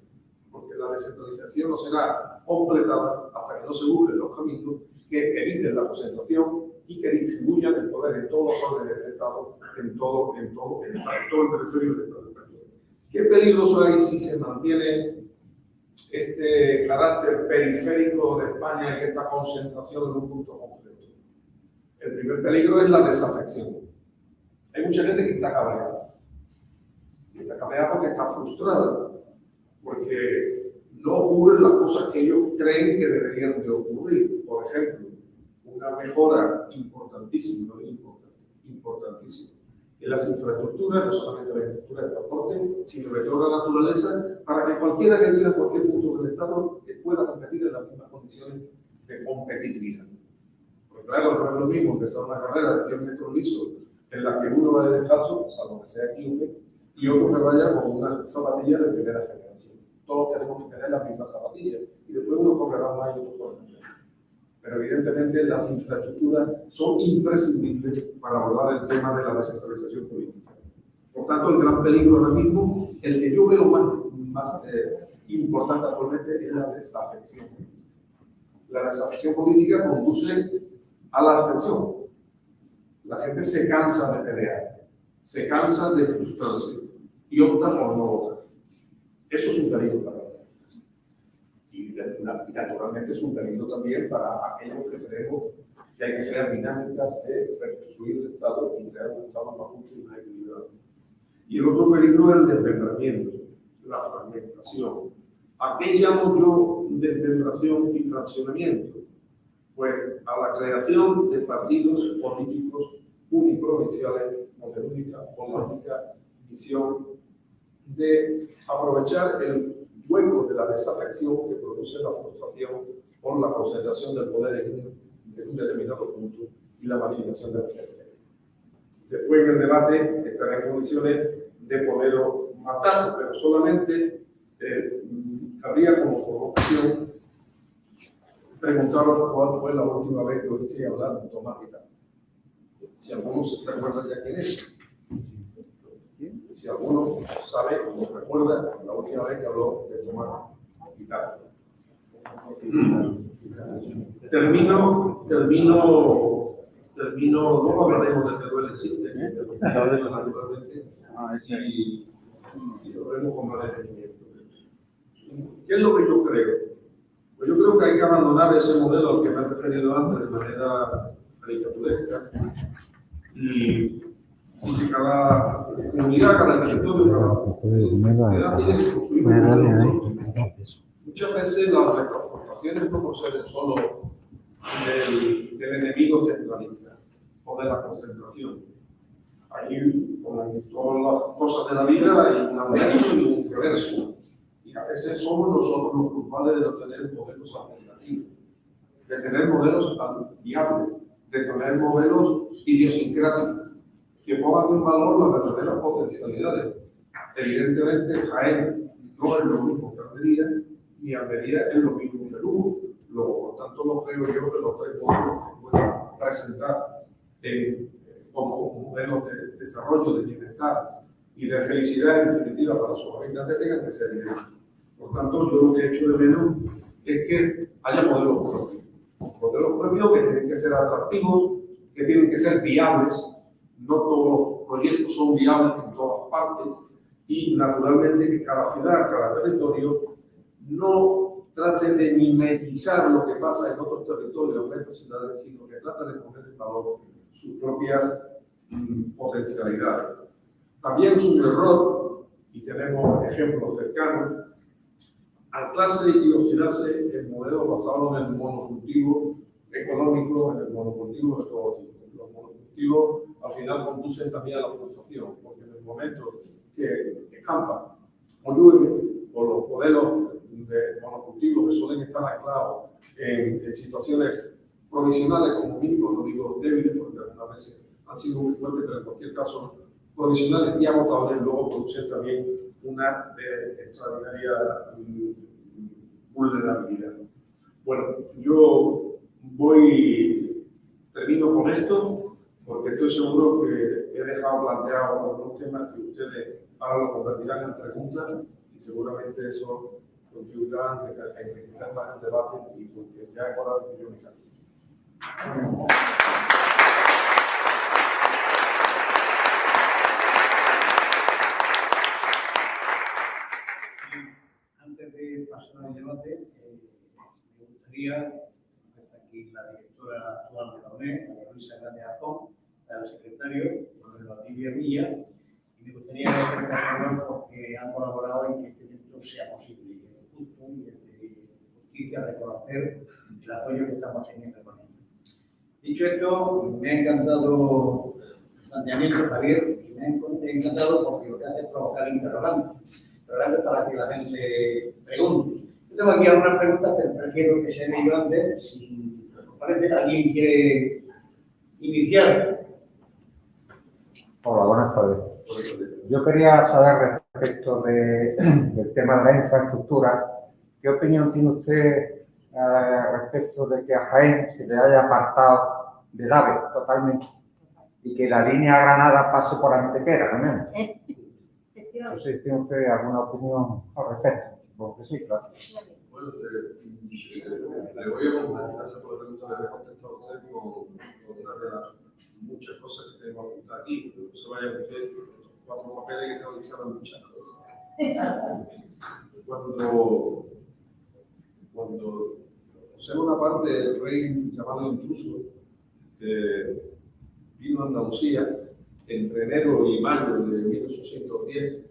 porque la descentralización no será completada hasta que no se busquen los caminos que eviten la concentración y que distribuyan el poder en todos los órdenes del Estado, en todo el territorio del Estado. ¿Qué peligros hay si se mantiene este carácter periférico de España y esta concentración en un punto concreto? El primer peligro es la desafección. Hay mucha gente que está cabreada. Y está cabreada porque está frustrada, porque no ocurren las cosas que ellos creen que deberían de ocurrir. Por ejemplo, una mejora importantísima, importantísima, en las infraestructuras, no solamente las infraestructuras de transporte, sino de toda la naturaleza, para que cualquiera que viva en cualquier punto del Estado pueda competir en las mismas condiciones de competitividad. Porque claro, no es lo mismo empezar una carrera de 100 metros lisos en la que uno vaya descalzo, salvo que sea equívoco, y otro que vaya con una zapatilla de primera generación. Todos tenemos que tener las mismas zapatillas, y después uno correrá más y otro correrá menos. Pero evidentemente las infraestructuras son imprescindibles para abordar el tema de la descentralización política. Por tanto, el gran peligro ahora mismo, el que yo veo más importante actualmente, es la desafección. La desafección política conduce a la abstención. La gente se cansa de pelear, se cansa de frustrarse y opta por no votar. Eso es un peligro para la democracia. Y naturalmente es un peligro también para aquellos que creemos que hay que crear dinámicas de reconstruir el Estado y crear un Estado más justo y más equilibrado. Y el otro peligro es el desmembramiento, la fragmentación. ¿A qué llamo yo desmembración y fraccionamiento? Pues a la creación de partidos políticos uniprovinciales con la única misión de aprovechar el hueco de la desafección que produce la frustración por la concentración del poder en un determinado punto y la marginación de la gente. Después en el debate estará en condiciones de poderlo matar, pero solamente habría como provocación preguntaros cuál fue la última vez que oíste hablar de Tomás Guitarra. Si alguno se recuerda ya quién es. Si alguno sabe o recuerda la última vez que habló de Tomás Guitarra. Termino, no hablaremos de que él existe, y lo veremos con más detenimiento. ¿Qué es lo que yo creo? Pues yo creo que hay que abandonar ese modelo al que me he referido antes de manera caricaturesca y que cada comunidad, cada territorio, cada ciudad tiene que construir un modelo. Muchas veces las reconfortaciones no proceden solo del enemigo centralista o de la concentración. Ahí, como en todas las cosas de la vida, hay un anverso y un reverso. Y a veces somos nosotros los culpables de no tener modelos alternativos, de tener modelos viables, de tener modelos idiosincráticos, que pongan en valor las verdaderas potencialidades. Evidentemente, Jaén no es lo mismo que Almería, ni Almería es lo mismo que Lugo. Luego, por tanto, no creo yo que los tres modelos que puedan presentar como modelos de desarrollo, de bienestar y de felicidad en definitiva para sus habitantes tengan que ser idénticos. Por tanto, yo lo que he hecho de menos es que haya modelos propios que tienen que ser atractivos, que tienen que ser viables. No todos los proyectos son viables en todas partes y naturalmente que cada ciudad, cada territorio no trate de mimetizar lo que pasa en otros territorios, en estas ciudades, sino que trate de poner en valor sus propias potencialidades. También es un error, y tenemos ejemplos cercanos, anclarse y obstinarse en modelos basados en el monocultivo económico, en el monocultivo de todo tipo. Los monocultivos al final conducen también a la frustración, porque en el momento que escampa o llueve, o los modelos de monocultivo que suelen estar anclados en situaciones provisionales, como mínimo, no digo débiles, porque algunas veces han sido muy fuertes, pero en cualquier caso provisionales y agotables, luego producen también una extraordinaria vulnerabilidad. Bueno, yo termino con esto, porque estoy seguro que he dejado planteado algunos temas que ustedes ahora lo convertirán en preguntas y seguramente eso contribuirá a enriquecer más el debate y porque ya es hora de que yo me cambie. Antes de pasar al debate, me gustaría, está aquí la directora actual de la UNED, María Luisa Grande Jacón, el secretario, la tibia villa, y me gustaría agradecer porque han colaborado en que este evento sea posible. Y es justo y es de justicia reconocer el apoyo que estamos teniendo con ellos. Dicho esto, me ha encantado el planteamiento, Javier, y me ha encantado porque lo que hace es provocar interrogantes para que la gente pregunte. Yo tengo aquí algunas preguntas, pero prefiero que se hayan ido antes. Si os parece, alguien quiere iniciar. Hola, buenas tardes. Yo quería saber respecto del tema de la infraestructura, ¿qué opinión tiene usted respecto de que a Jaén se le haya apartado del AVE totalmente y que la línea Granada pase por Antequera también? No sé si tiene usted alguna opinión al respecto. Supongo que sí, claro. Bueno, le voy a contar, gracias por la pregunta, le voy a contestar a usted con una de las muchas cosas que tengo que apuntar aquí, porque no se vaya a meter estos 4 papeles que tengo que saber muchas cosas. Cuando José Bonaparte, el rey llamado intruso, vino a Andalucía entre enero y mayo de 1810,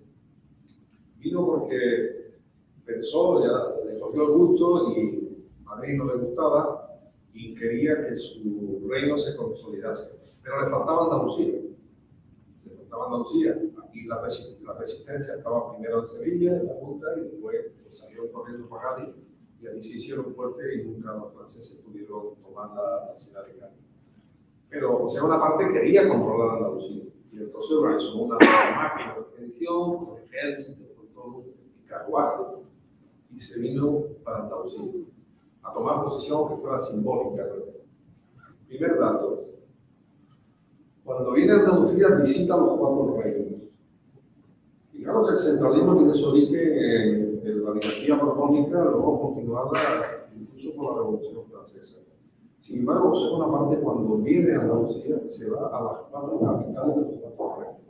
vino porque pensó, ya le cogió el gusto y a Madrid no le gustaba y quería que su reino se consolidase. Pero le faltaba Andalucía. Le faltaba Andalucía. Aquí la resistencia estaba primero en Sevilla, en la Junta, y después salió corriendo para Cádiz y allí se hicieron fuertes y nunca los franceses pudieron tomar la ciudad de Cádiz. Pero José Bonaparte quería controlar Andalucía y entonces organizó una máquina de expedición, con ejército, con todo, y carruajes, y se vino para Andalucía a tomar posición que fuera simbólica. Primer dato: cuando viene a Andalucía visita los 4 reinos. Fijaros que el centralismo tiene su origen en la dinastía borbónica, luego continuada incluso por la Revolución Francesa. Sin embargo, José Bonaparte, cuando viene a Andalucía, se va a las 4 capitales de los 4 reinos.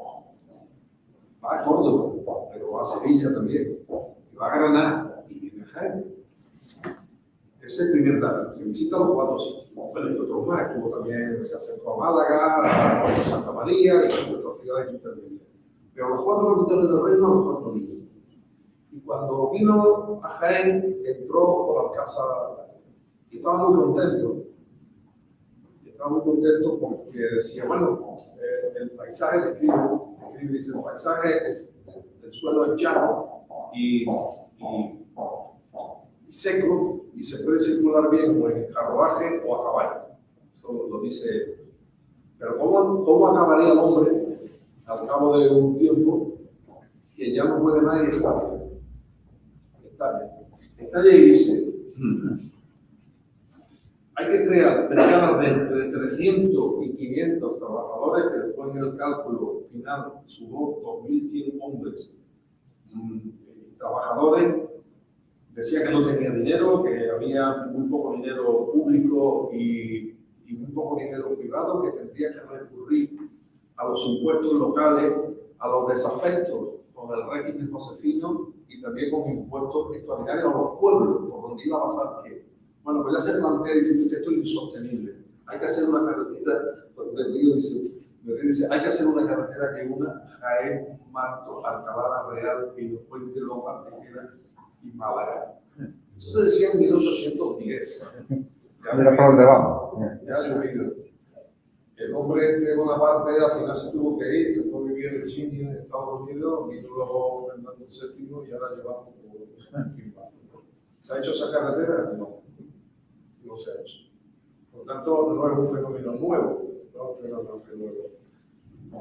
Va a Córdoba, pero va a Sevilla también, y va a Granada y viene a Jaén. Ese es el primer dato, que visita los 4 sitios. Bueno, y otros más, estuvo también, se acercó a Málaga, a Santa María, y otras ciudades que intervenían. Pero los 4 capitales del reino, los 4 niños. Y cuando vino a Jaén, entró por Alcázar y estaba muy contento. Estaba muy contento porque decía, bueno, el paisaje describe, dice, el paisaje es, el suelo es llano y seco y se puede circular bien o en carruaje o a caballo. Eso lo dice. Pero ¿cómo acabaría el hombre al cabo de un tiempo que ya no puede más y estalla? Estalla y dice, hay que crear brigadas de entre 300 y 500 trabajadores que después en el cálculo final sumó 2.100 hombres trabajadores. Decía que no tenía dinero, que había muy poco dinero público y muy poco dinero privado, que tendría que recurrir a los impuestos locales, a los desafectos con el régimen josefino y también con impuestos extraordinarios a los pueblos, por donde iba a pasar que. Bueno, pues ya se plantea diciendo que esto es insostenible. Hay que hacer una carretera, dice, hay que hacer una carretera que una Jaén, Marto, Alcalá la Real, Pino Puente, Loma, Antequera y Málaga. Eso se decía en 1810. Mira por dónde vamos. Ya ha llovido. El hombre Bonaparte al final se tuvo que ir, se fue a vivir en Virginia, en Estados Unidos, vino luego Fernando VII y ahora llevamos por ¿Se ha hecho esa carretera? No se ha hecho. Por tanto, no es un fenómeno nuevo.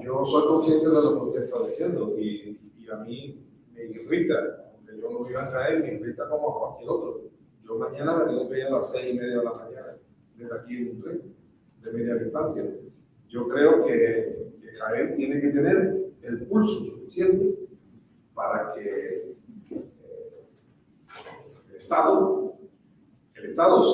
Yo soy consciente de lo que usted está diciendo y a mí me irrita, aunque yo no viva a caer, me irrita como a cualquier otro. Yo mañana me tengo que ir a las 6:30 de la mañana, desde aquí en un tren, de media distancia. Yo creo que Jaén tiene que tener el pulso suficiente para que el Estado,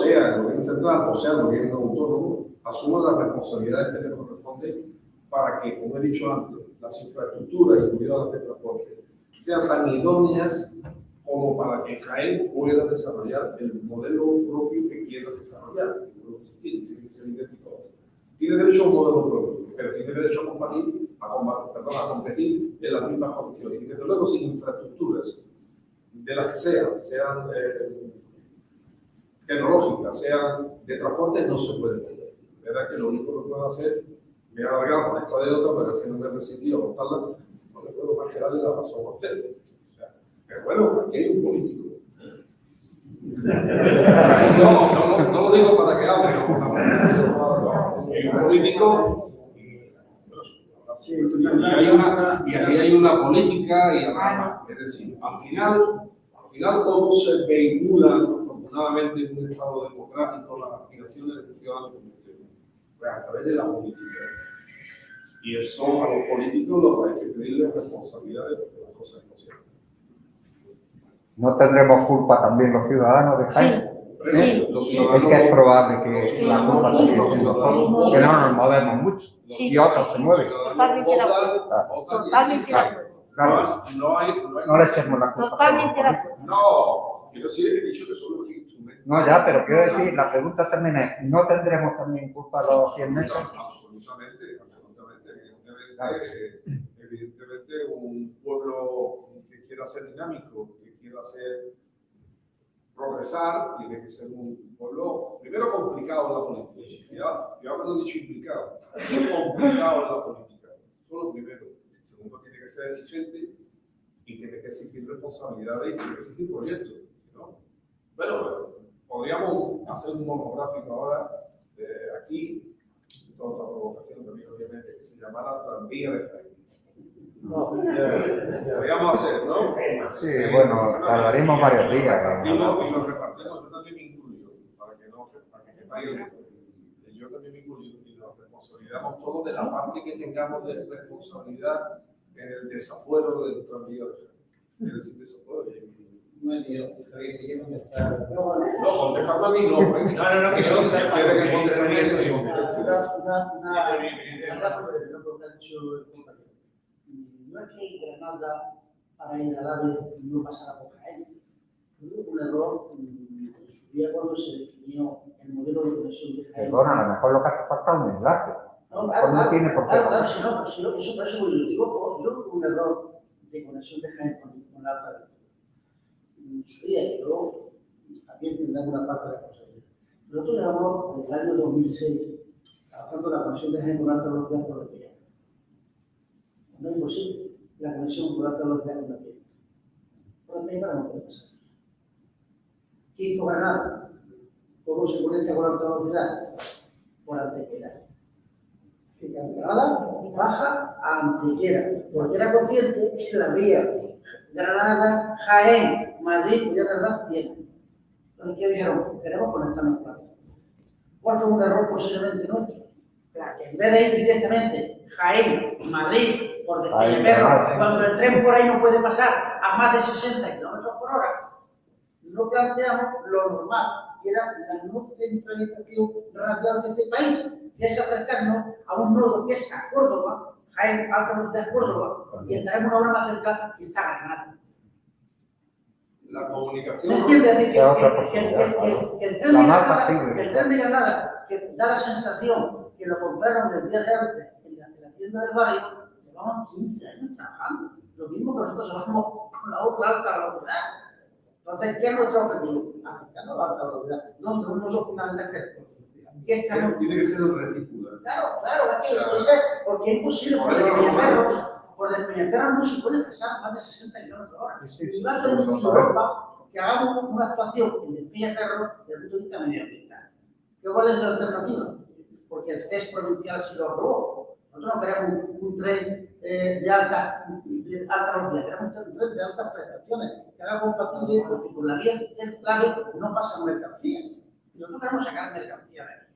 sea el gobierno central o sea el gobierno autónomo, asuma las responsabilidades que le corresponden para que, como he dicho antes, las infraestructuras, incluidas las de transporte, sean tan idóneas como para que Jaén pueda desarrollar el modelo propio que quiera desarrollar. Tiene que ser idéntico. Tiene derecho a un modelo propio, pero tiene derecho a compartir a competir en las mismas condiciones. Y desde luego sin infraestructuras, de las que sean tecnológicas, sean de transporte, no se puede mover. La verdad que lo único que puedo hacer, me he alargado con esta de otra, pero es que no me he resistido a contarla, no le puedo más que darle la razón a usted. O sea, pero bueno, aquí hay un político. No lo digo para que hable, hay un político y ahí hay una política y es decir, al final todo se vehicula afortunadamente en un estado democrático, las aspiraciones de los ciudadanos pues a través de la política. Y eso a los políticos los hay que pedirles responsabilidades porque las cosas no se hacen. ¿No tendremos culpa también los ciudadanos de Jaén? Sí. Es que es probable que la culpa también sea nosotros, que no nos movemos mucho y otros se mueven. Totalmente de acuerdo. Totalmente de acuerdo. Claro, no le echemos la culpa. Totalmente de acuerdo. No, quiero decir, he dicho que son los instrumentos. No, ya, pero quiero decir, la pregunta también es, ¿no tendremos también culpa los 100 meses? Absolutamente. Evidentemente, un pueblo que quiera ser dinámico, que quiera progresar, tiene que ser un pueblo, primero complicado en la política. Yo no he dicho implicado, he dicho complicado en la política. Eso es lo primero. Segundo, tiene que ser exigente y tiene que exigir responsabilidades y tiene que exigir proyectos, ¿no? Bueno, podríamos hacer un monográfico ahora aquí, toda otra provocación también, obviamente, que se llamara Tranvía de Jaén. Podríamos hacer, ¿no? Sí, bueno, tardaríamos varios días. Y lo repartimos, yo también me incluyo, para que yo también me incluyo y nos responsabilizamos todos de la parte que tengamos de responsabilidad en el desafuero del tranvía de Jaén. Es decir, desafuero. No he dicho, Javier, que quiero contestar. No, contestarme a mí no, no, que no se quiere que contestarme a mí. No es que Granada, para ir al AVE, no pasara por Jaén. Hubo un error en su día cuando se definió el modelo de conexión de Jaén. Perdona, a lo mejor lo que hace falta es un enlace. No, claro, no tiene por qué. Claro, si no, eso por eso yo digo, yo tuve un error de conexión de Jaén con la alta velocidad. En su día, yo también tendré una parte de la responsabilidad. Nosotros llevamos desde el año 2006 trabajando la conexión de Jaén con alta velocidad por la vía. No es imposible la conexión por alta velocidad con la vía. Por la vía no puede pasar. ¿Qué hizo Granada? ¿Cómo se conecta con alta velocidad? Por Antequera. De Granada baja a Antequera, porque era consciente que la vía Granada, Jaén, Madrid podía tardar 100. Entonces, ¿qué dijeron? Queremos conectarnos con la vía. ¿Cuál fue un error posiblemente nuestro? Que en vez de ir directamente Jaén, Madrid, por Despeñaperro, cuando el tren por ahí no puede pasar a más de 60 kilómetros por hora, no planteamos lo normal, que era la no centralización radial de este país, que es acercarnos a un nodo que es a Córdoba, Jaén, alta velocidad Córdoba, y estaremos una hora más cerca que está Granada. La comunicación. ¿Me entiendes? Es decir, que el tren de Granada, que da la sensación que lo compraron el día de antes en la tienda del barrio, llevamos 15 años trabajando. Lo mismo que nosotros llevamos con la otra alta velocidad. Entonces, ¿qué es nuestro objetivo? Acercarnos a la alta velocidad. No es lo fundamental que estamos. Tiene que ser un retículo. Claro, es que porque es imposible por Despeñaperro no se puede pasar más de 60 kilómetros hora. Y va a permitir Europa que hagamos una actuación en Despeñaperro desde el punto de vista medioambiental. ¿Cuál es la alternativa? Porque el CES provincial sí lo aprobó. Nosotros no queremos un tren de alta velocidad, queremos un tren de altas prestaciones que haga compatible porque por la vía del clave no pasan mercancías. Y nosotros queremos sacar mercancías de aquí.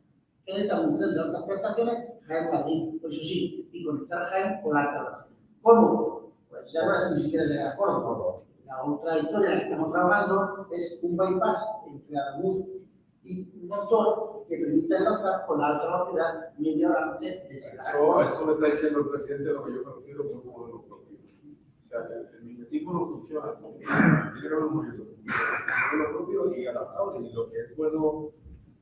Que necesitamos un tren de altas prestaciones, Jaén-Madrid, eso sí, y conectar Jaén con la alta velocidad. ¿Cómo? Pues ya no es ni siquiera llegar a Córdoba. La otra historia en la que estamos trabajando es un bypass entre Aramuz y un motor que permita enlazar con la alta velocidad media hora antes de llegar. Eso me está diciendo el presidente de lo que yo me refiero con un modelo propio. O sea, el mimetismo no funciona. Tiene que haber un modelo propio y adaptable. Y lo que es bueno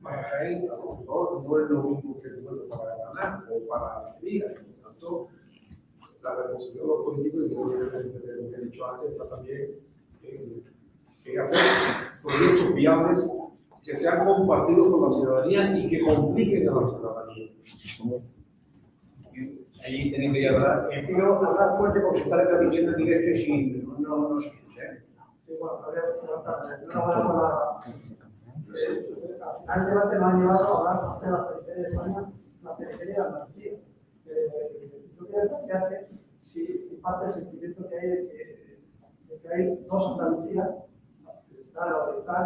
para Jaén, a lo mejor no es lo mismo que es bueno para Granada o para Almería. Por lo tanto, la responsabilidad de los políticos, y independientemente de lo que he dicho antes, está también en hacer proyectos viables que sean compartidos con la ciudadanía y que compliquen a la ciudadanía. Ahí tenéis que hablar. Quiero hablar fuerte porque se está repitiendo en directo y si no se escucha. Sí, bueno, habría que preguntar. Al final el debate me ha llevado a hablar de la periferia de España, la periferia de Andalucía. Yo quiero plantearte si en parte el sentimiento que hay de que hay dos Andalucías, la occidental, la oriental,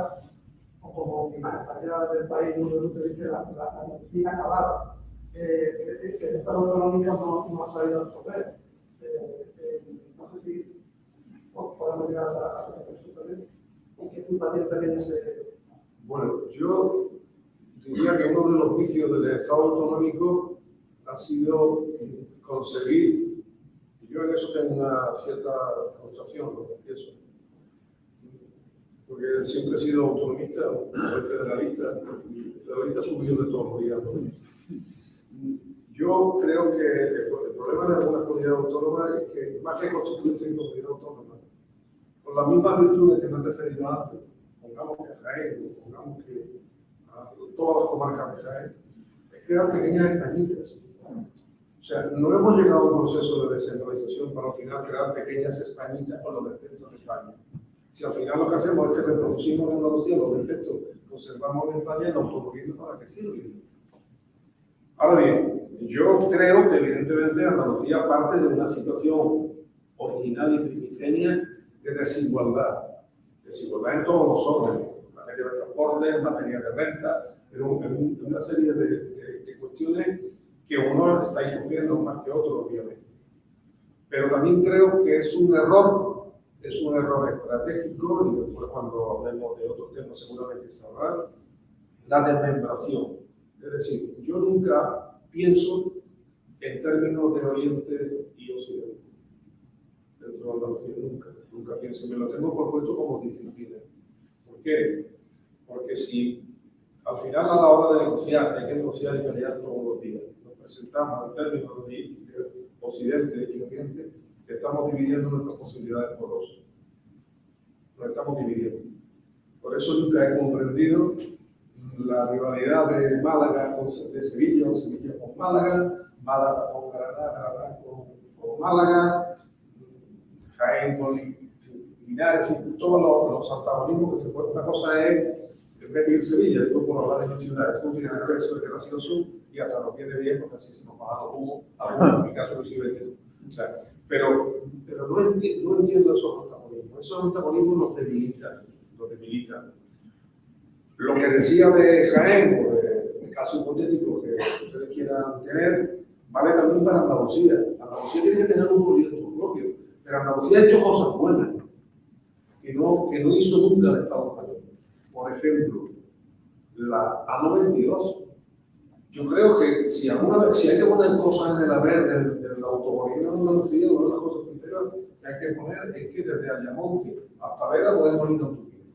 o como mi compañera del país, Número Luce dice, la Andalucía acabada, que el Estado autonómico no ha sabido resolver. No sé si podemos llegar a esa reflexión también. ¿Y qué culpa tiene también ese? Bueno, yo diría que uno de los vicios del Estado autonómico ha sido conseguir, y yo en eso tengo una cierta frustración, lo confieso, porque siempre he sido autonomista, soy federalista subido de todo, digamos. Yo creo que el problema de algunas comunidades autónomas es que más que constituirse en comunidad autónoma, con las mismas virtudes que me he referido antes, pongamos que Jaén, pongamos que todas las comarcas de Jaén, es crear pequeñas españitas. O sea, no hemos llegado a un proceso de descentralización para al final crear pequeñas españitas con los defectos de España. Si al final lo que hacemos es que reproducimos en Andalucía los defectos, conservamos en España y los autogobierno para que sirven. Ahora bien, yo creo que evidentemente Andalucía parte de una situación original y primigenia de desigualdad en todos los órdenes, en materia de transporte, en materia de renta, en una serie de cuestiones que uno está sufriendo más que otro, obviamente. Pero también creo que es un error estratégico, y después cuando hablemos de otros temas seguramente se hablará, la desmembración. Es decir, yo nunca pienso en términos de Oriente y Occidente. Dentro de Andalucía nunca pienso, me lo tengo propuesto como disciplina. ¿Por qué? Porque si al final a la hora de negociar, hay que negociar y pelear todos los días, nos presentamos en términos de Occidente y Oriente, estamos dividiendo nuestras posibilidades por dos. Nos estamos dividiendo. Por eso nunca he comprendido la rivalidad de Málaga de Sevilla, o Sevilla con Málaga, Málaga con Granada con Málaga, Jaén con Linares, todos los antagonismos que se pueden. Una cosa es repetir Sevilla, digo por hablar de mi ciudad, eso no tiene nada que ver, eso es gracioso y hasta nos viene bien porque así se nos baja los humos, algunos en mi caso reciben. Pero no entiendo esos antagonismos. Esos antagonismos nos debilitan. Lo que decía de Jaén, o de caso hipotético que ustedes quieran tener, vale también para Andalucía. Andalucía tiene que tener un proyecto propio, pero Andalucía ha hecho cosas buenas que no hizo nunca el Estado español. Por ejemplo, la A92. Yo creo que si hay que poner cosas en el haber del autogobierno de Andalucía, una de las cosas primeras que hay que poner es que desde Ayamonte hasta Vega podemos ir a Turquía.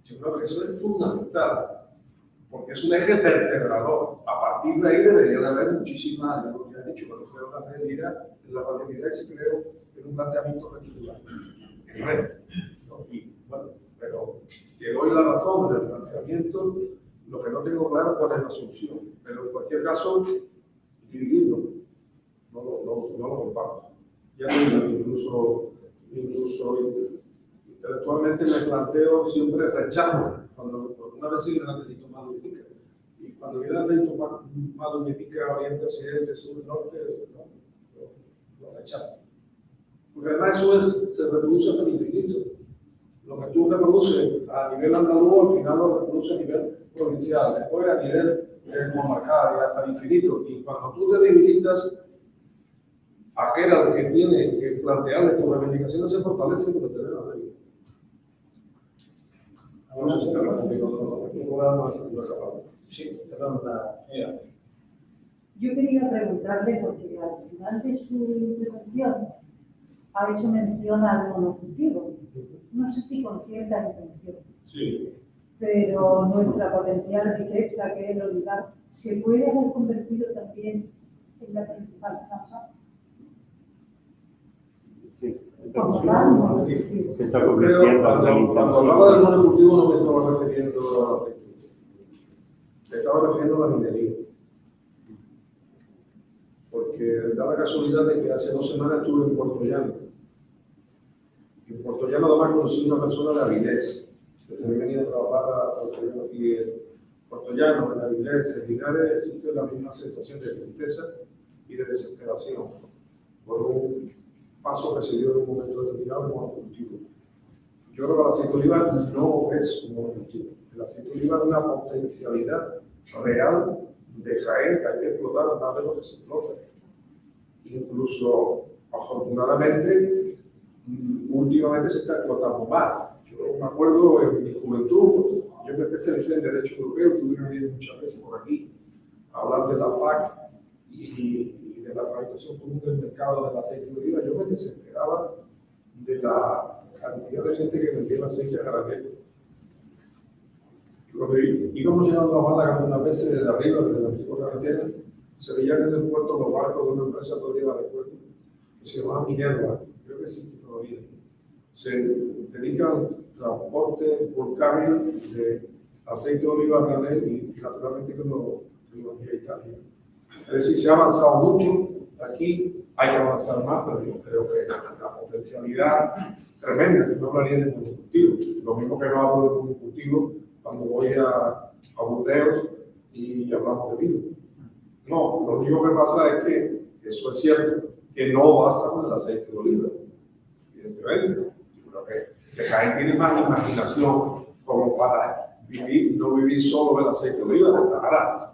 Yo creo que eso es fundamental, porque es un eje vertebrador. A partir de ahí debería de haber muchísimas, yo lo que he dicho, pero creo también irá en la paternidad y se creo en un planteamiento reticular, en red. Y, bueno, pero te doy la razón del planteamiento, lo que no tengo claro cuál es la solución. Pero en cualquier caso, dividirlo, no lo comparto. Ya digo, incluso intelectualmente me planteo siempre rechazo cuando una vez viene el delito malo y pica. Y cuando viene el delito malo y pica, oriente, occidente, sur, norte, lo rechazo. Porque además eso se reproduce hasta el infinito. Lo que tú reproduces a nivel andaluz, al final lo reproduce a nivel provincial, después a nivel comarcal y hasta el infinito. Y cuando tú te debilitas, aquel al que tiene que plantearle tus reivindicaciones se fortalece porque te da la ley. No sé si te lo Sí, perdón, Yo quería preguntarle, porque al final de su intervención ha hecho mención al monocultivo. No sé si con cierta intención. Sí. Pero nuestra potencial riqueza, que es el olivar, ¿se puede haber convertido también en la principal causa? como tal, no. Se está Yo creo, convirtiendo cuando hablaba del monocultivo no me estaba refiriendo a la aceituna. Me estaba refiriendo a la minería. Porque da la casualidad de que hace 2 semanas estuve en Puerto Llano. Y en Puerto Llano además conocí a una persona de Avilés, que se había venido a trabajar a Puerto Llano aquí en Puerto Llano, en Avilés, en Linares, existe la misma sensación de tristeza y de desesperación por un paso que se dio en un momento determinado en monocultivo. Yo creo que el aceite de oliva no es un monocultivo. El aceite de oliva es una potencialidad real de Jaén que hay que explotar más de lo que se explota. Incluso, afortunadamente, últimamente se está explotando más. Yo me acuerdo en mi juventud, yo me especialicé en Derecho Europeo, tuve que venir muchas veces por aquí a hablar de la PAC y de la Organización Común del Mercado del Aceite de Oliva. Yo me desesperaba de la cantidad de gente que vendía el aceite a granel. Cuando íbamos llegando a Málaga unas veces desde arriba, desde la antigua carretera, se veían en el puerto los barcos de una empresa todavía de puerto que se llamaba Minerva, creo que existe todavía. Se dedican al transporte por carga de aceite de oliva a granel y naturalmente que lo envía a Italia. Es decir, se ha avanzado mucho. Aquí hay que avanzar más, pero yo creo que la potencialidad tremenda, que no hablaría de monocultivo. Lo mismo que no hablo de monocultivo cuando voy a Burdeos y hablamos de vino. No, lo único que pasa es que eso es cierto, que no basta con el aceite de oliva, evidentemente. Yo creo que Jaén tiene más imaginación como para vivir, no vivir solo del aceite de oliva, nada.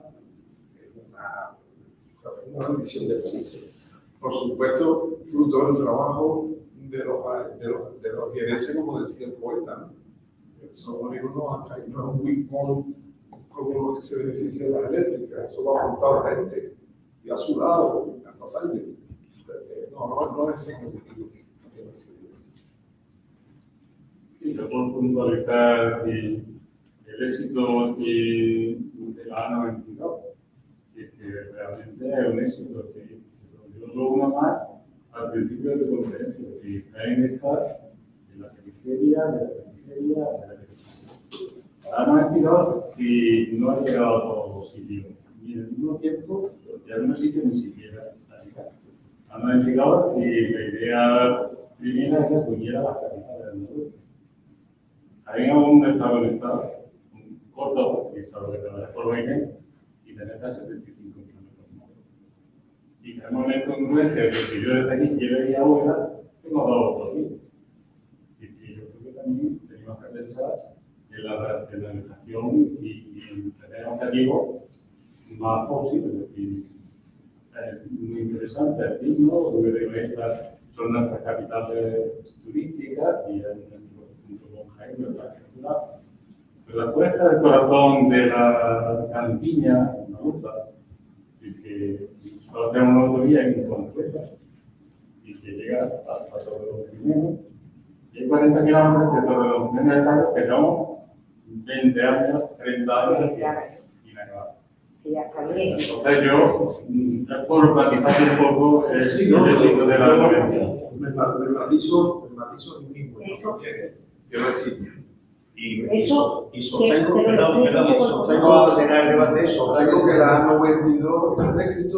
Es una bendición del sitio. Por supuesto, fruto del trabajo de los vieneses, como decía el poeta, ¿no? Eso no es un windfall como los que se benefician de las eléctricas, eso lo ha montado la gente y ha sudado hasta sangre. No es ese objetivo. Sí, yo puedo puntualizar el éxito de la A92, que realmente es un éxito. Yo lo uno más al principio de tu conferencia, que Jaén está en la periferia de la periferia de la periferia. La A92 si no ha llegado a todos los sitios, y en el mismo tiempo, ya no sitio ni siquiera la mitad. Han llegado y la idea primera era que uniera las capitales de Andalucía. Jaén aún está conectado, Córdoba, que es algo que trabaja por Jaén, y tenés a 75 kilómetros más. Y en el momento en que si yo desde aquí quiero ir a Huelva, tengo 2 autovías. Y que yo creo que también tenemos que pensar en la racionalización y en tener objetivos más posibles. Es decir, es muy interesante el Piño, estas son nuestras capitales turísticas y es nuestro punto con Jaén, nuestra cultura. Pero la fuerza del corazón de la campiña andaluza, y que solo tenemos una autovía en Consuelo, y que llega hasta Torredonjimeno, y hay 40 kilómetros de Torredonjimeno que son 20 años, 30 años inacabado. Entonces yo, por matizar un poco el éxito de la convención. Me matizo el mismo. Quiero decir, y sostengo que la A92 es un éxito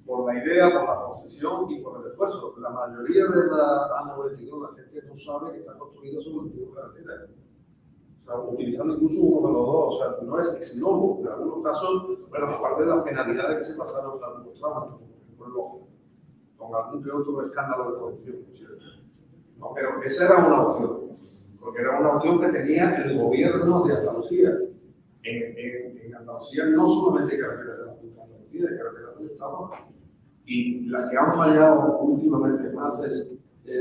por la idea, por la concesión y por el esfuerzo. La mayoría de la A92, la gente no sabe que está construida sobre un tipo de carretera. O sea, utilizando incluso uno de los dos, o sea, no es ex novo, en algunos casos, bueno, aparte de las penalidades que se pasaron en algunos tramos, por lógico, con algún que otro escándalo de corrupción, ¿cierto? No, pero esa era una opción, porque era una opción que tenía el gobierno de Andalucía. En Andalucía no solamente hay carreteras de la Junta de Andalucía, hay carreteras del Estado, y las que han fallado últimamente más es la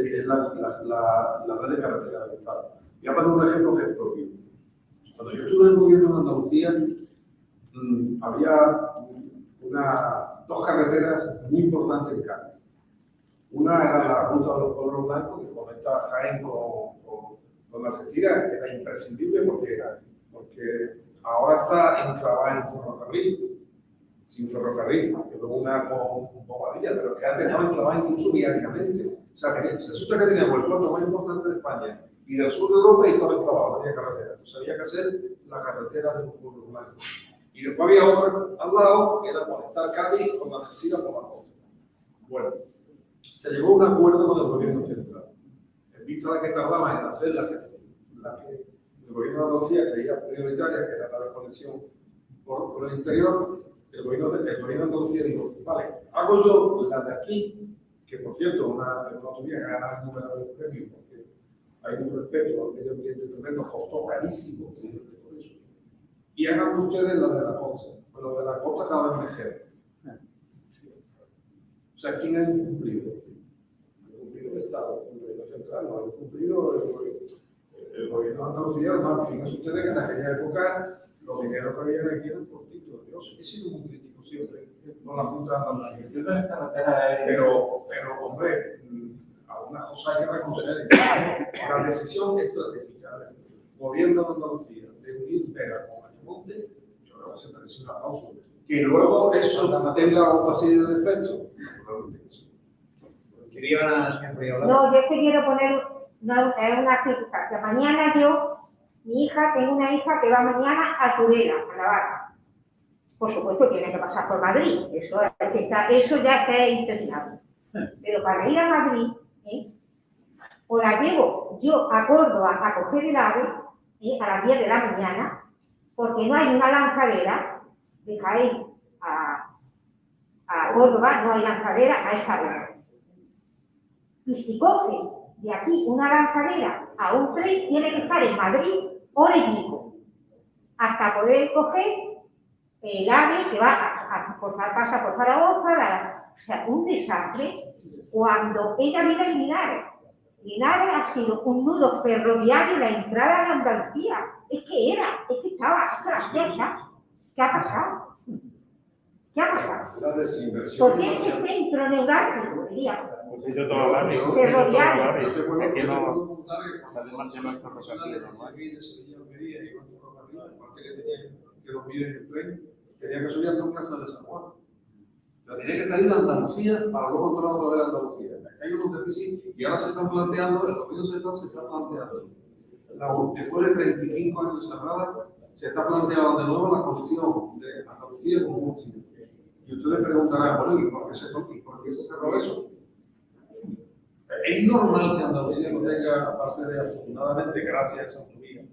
red de carreteras del Estado. Voy a poner un ejemplo que es propio. Cuando yo estuve en el gobierno de Andalucía, había 2 carreteras muy importantes en Cádiz. Una era la ruta de los pueblos blancos, que conecta Jaén con Algeciras, que era imprescindible porque ahora está enclavada en un ferrocarril. sin ferrocarril, que es una bobadilla, pero que antes estaba enclavada incluso viariamente. O sea, que resulta que teníamos el puerto más importante de España y del sur de Europa y estaba enclavado, no había carretera. Entonces había que hacer la carretera de un pueblo blanco. Y después había otra al lado, que era conectar Cádiz con la Algeciras por la costa. Bueno, se llegó a un acuerdo con el gobierno central. En vista de que tardaba en hacer la que el gobierno de Andalucía creía prioritaria, que era la desconexión por el interior, el gobierno de Andalucía dijo, vale, hago yo la de aquí, que por cierto, una autovía que gana el número de premios, porque hay un respeto al medio ambiente tremendo, costó carísimo por eso. Y hagan ustedes la de la costa. Bueno, la de la costa cada vez mejor. O sea, ¿quién ha incumplido? Ha incumplido el Estado, el gobierno central, no ha incumplido el gobierno de Andalucía. Además, fíjense ustedes que en aquella época los dineros que habían aquí eran cortitos. Yo he sido muy crítico siempre con la Junta de Andalucía. Pero hombre, algunas cosas hay que reconocer. La decisión estratégica del gobierno de Andalucía de unir Vera con Ayamonte, yo creo que se merece un aplauso. Que luego eso tenga otra serie de defectos. Quería una siempre hablar. No, yo es que quiero poner una circunstancia. Mañana tengo una hija que va mañana a Tudela, a la Barra. Por supuesto, tiene que pasar por Madrid. Eso ya está interminable. Pero para ir a Madrid, o la llevo yo a Córdoba a coger el AVE a las 10 de la mañana, porque no hay una lanzadera de Jaén a Córdoba, no hay lanzadera a esa hora. Y si coge de aquí una lanzadera a un tren, tiene que estar en Madrid hora y pico, hasta poder coger el AVE que pasa por Zaragoza, o sea, un desastre. Cuando ella vive en Linares, Linares ha sido un nudo ferroviario la entrada de Andalucía. Es que estaba hasta las fechas. ¿Qué ha pasado? ¿Qué ha pasado? La desinversión. ¿Por qué ese centro neurálgico, diría? Pues yo todo barrio. Ferroviario. Es que no. Además, de los profesionales aquí de Sevilla, Almería y con ferrocarril, aparte que tenía que dormir en el tren, tenía que subir hasta un casa de San Juan. O sea, tenía que salir de Andalucía para luego controlar otra vez Andalucía. Hay unos déficits y ahora se están planteando, el gobierno central se está planteando, después de 35 años cerrada, se está planteando de nuevo la conexión de Andalucía con Murcia. Y ustedes preguntarán, bueno, ¿y por qué se cerró eso? Es normal que Andalucía no tenga, aparte de afortunadamente, gracias a esa autovía,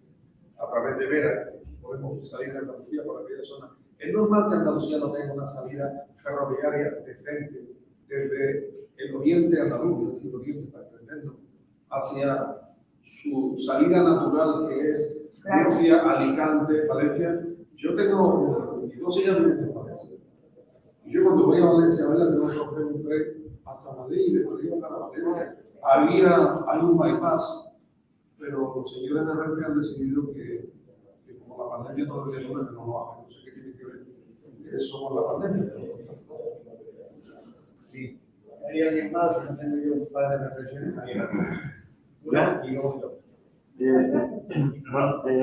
a través de Vera, podemos salir de Andalucía por aquella zona. Es normal que Andalucía no tenga una salida ferroviaria decente desde el oriente andaluz, es decir, oriente para entenderlo, hacia su salida natural que es Murcia, Alicante, Valencia. Yo tengo mis 2 hijas en Valencia. Y yo cuando voy a Valencia, tengo que coger un tren hasta Madrid y de Madrid para Valencia. Hay un bypass, pero los señores de Renfe han decidido que como la pandemia todavía no lo hagan. No sé qué tiene que ver eso con la pandemia. Sí. ¿Hay alguien más? No tengo yo un par de reflexiones. Una y luego dos.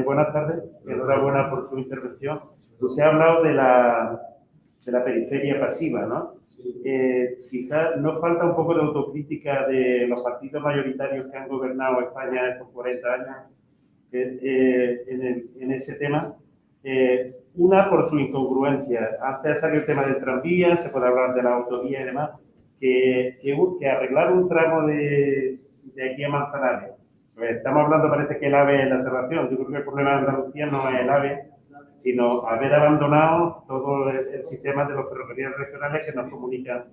Buenas tardes, enhorabuena por su intervención. Usted ha hablado de la periferia pasiva, ¿no? Quizás nos falta un poco de autocrítica de los partidos mayoritarios que han gobernado España estos 40 años en ese tema. Una, por su incongruencia. Antes ha salido el tema del tranvía, se puede hablar de la autovía y demás, que arreglar un tramo de aquí a Manzanares. Pues estamos hablando, parece que el AVE es la salvación. Yo creo que el problema de Andalucía no es el AVE, sino haber abandonado todo el sistema de los ferrocarriles regionales que nos comunican.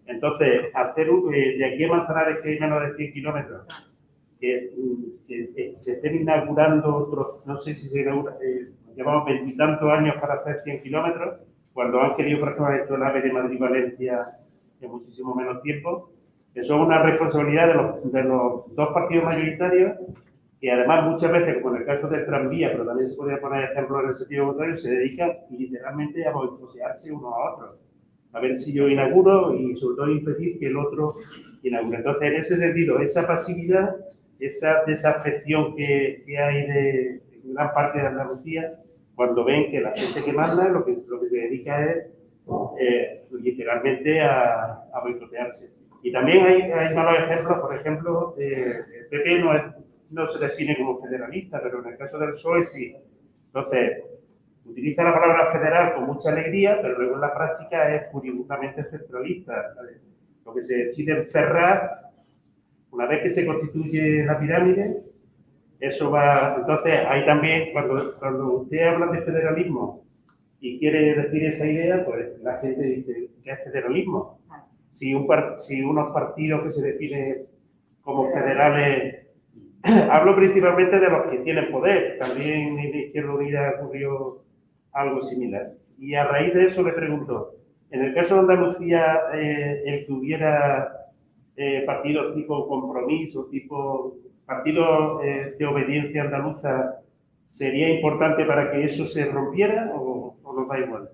Entonces, hacer de aquí a Manzanares, que hay menos de 100 kilómetros, que se estén inaugurando otros, no sé si se inaugura, llevamos 20 y tantos años para hacer 100 kilómetros, cuando han querido, por ejemplo, esto el AVE de Madrid-Valencia en muchísimo menos tiempo. Eso es una responsabilidad de los dos partidos mayoritarios, que además muchas veces, como en el caso del tranvía, pero también se podría poner ejemplos en el sentido contrario, se dedican literalmente a boicotearse unos a otros. A ver si yo inauguro y sobre todo impedir que el otro inaugure. Entonces, en ese sentido, esa pasividad, esa desafección que hay de gran parte de Andalucía, cuando ven que la gente que manda lo que se dedica es literalmente a boicotearse. Y también hay malos ejemplos, por ejemplo, el PP no se define como federalista, pero en el caso del PSOE sí. Entonces, utiliza la palabra federal con mucha alegría, pero luego en la práctica es furibundamente centralista. Lo que se decide en Ferraz, una vez que se constituye la pirámide, eso va... Entonces, hay también, cuando usted habla de federalismo y quiere decir esa idea, pues la gente dice, ¿qué es federalismo? Si unos partidos que se definen como federales, hablo principalmente de los que tienen poder, también en Izquierda Unida ocurrió algo similar. Y a raíz de eso le pregunto, en el caso de Andalucía, el que hubiera partidos tipo Compromiso, tipo partidos de obediencia andaluza, ¿sería importante para que eso se rompiera o nos da igual?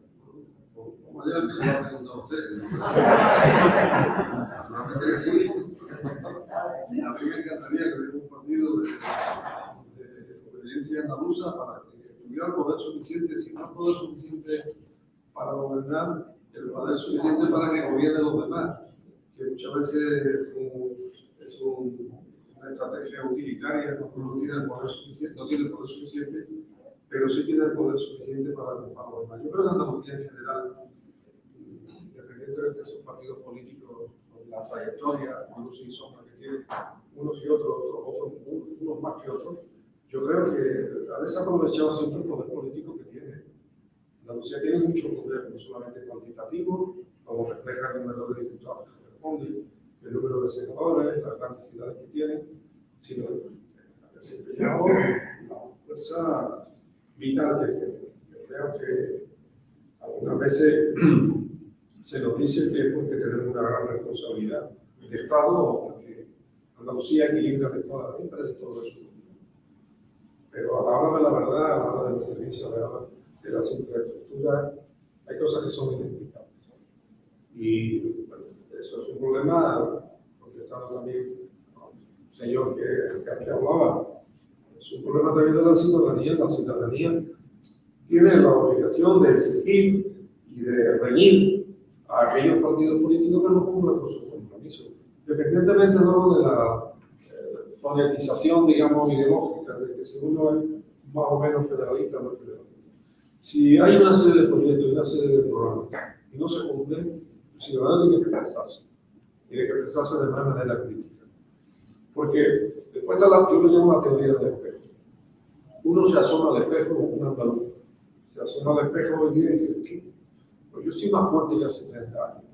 Naturalmente que sí. A mí me encantaría que hubiera un partido de obediencia andaluza para que tuviera el poder suficiente, si no el poder suficiente para gobernar, el poder suficiente para que gobiernen los demás, que muchas veces es una estrategia utilitaria, no tiene el poder suficiente, pero sí tiene el poder suficiente para gobernar. Yo creo que Andalucía en general, independientemente de sus partidos políticos, la trayectoria, luz y sombra que tienen unos y otros, unos más que otros, yo creo que ha desaprovechado siempre el poder político que tiene. Andalucía tiene mucho poder, no solamente cuantitativo, como refleja el número de diputados que corresponde, el número de senadores, las grandes ciudades que tienen, sino ha desempeñado la fuerza vital que tiene. Yo creo que algunas veces se nos dice que es porque tenemos una gran responsabilidad de Estado o porque Andalucía equilibra el Estado. A mí me parece todo eso. Pero a la hora de la verdad, a la hora de los servicios, a la hora de las infraestructuras, hay cosas que son inexplicables. Y bueno, eso es un problema, contestando también a un señor que aquí hablaba, es un problema también de la ciudadanía. La ciudadanía tiene la obligación de exigir y de reñir a aquellos partidos políticos que no cumplan con sus compromisos, independientemente luego de la fonetización, digamos, ideológica, de que si uno es más o menos federalista o no es federalista. Si hay una serie de proyectos y una serie de programas y no se cumplen, el ciudadano tiene que pensarse de manera crítica. Porque después está yo lo llamo la teoría del espejo. Uno se asoma al espejo, un andaluz, se asoma al espejo hoy día y dice, pues yo soy más fuerte que hace 30 años,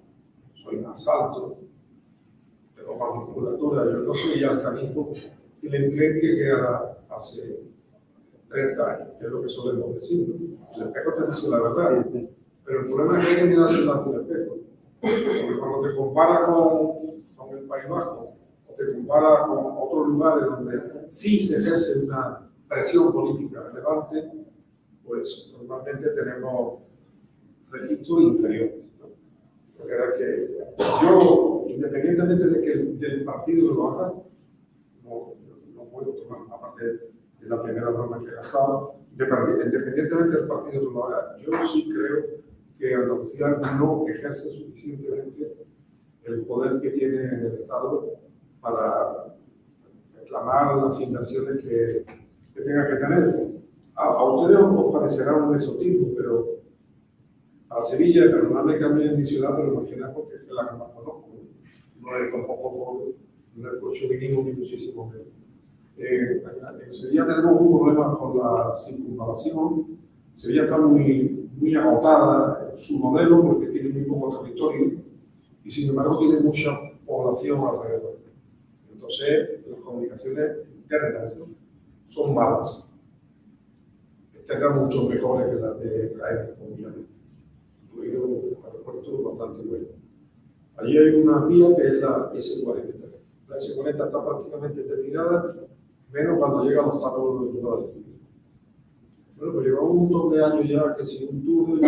soy más alto, tengo más musculatura, yo no soy ya el canijo y le creen que era hace 30 años, que es lo que solemos decir. El espejo te dice la verdad, pero el problema es que hay que mirarse el espejo. Porque cuando te comparas con el País Vasco, o te comparas con otros lugares donde sí se ejerce una presión política relevante, pues normalmente tenemos registros inferiores, ¿no? Porque era que yo, independientemente de que del partido lo haga, no puedo tomar, aparte de la primera broma que he gastado, independientemente del partido que lo haga, yo sí creo que Andalucía no ejerce suficientemente el poder que tiene en el Estado para reclamar las inversiones que tenga que tener. A ustedes os parecerá un exotismo, pero a Sevilla, perdonadme que cambie mi ciudad, pero imaginar porque es la que más conozco. No es tampoco por chauvinismo ni muchísimo menos. En Sevilla tenemos un problema con la circunvalación. Sevilla está muy agotada en su modelo porque tiene muy poco territorio y sin embargo tiene mucha población alrededor. Entonces las comunicaciones internas son malas. Externas mucho mejores que las de Jaén, obviamente. Incluido un aeropuerto bastante bueno. Allí hay una vía que es la S40. La S40 está prácticamente terminada, menos cuando llega a los talos de la de. Bueno, pues lleva un montón de años ya que sin un túnel,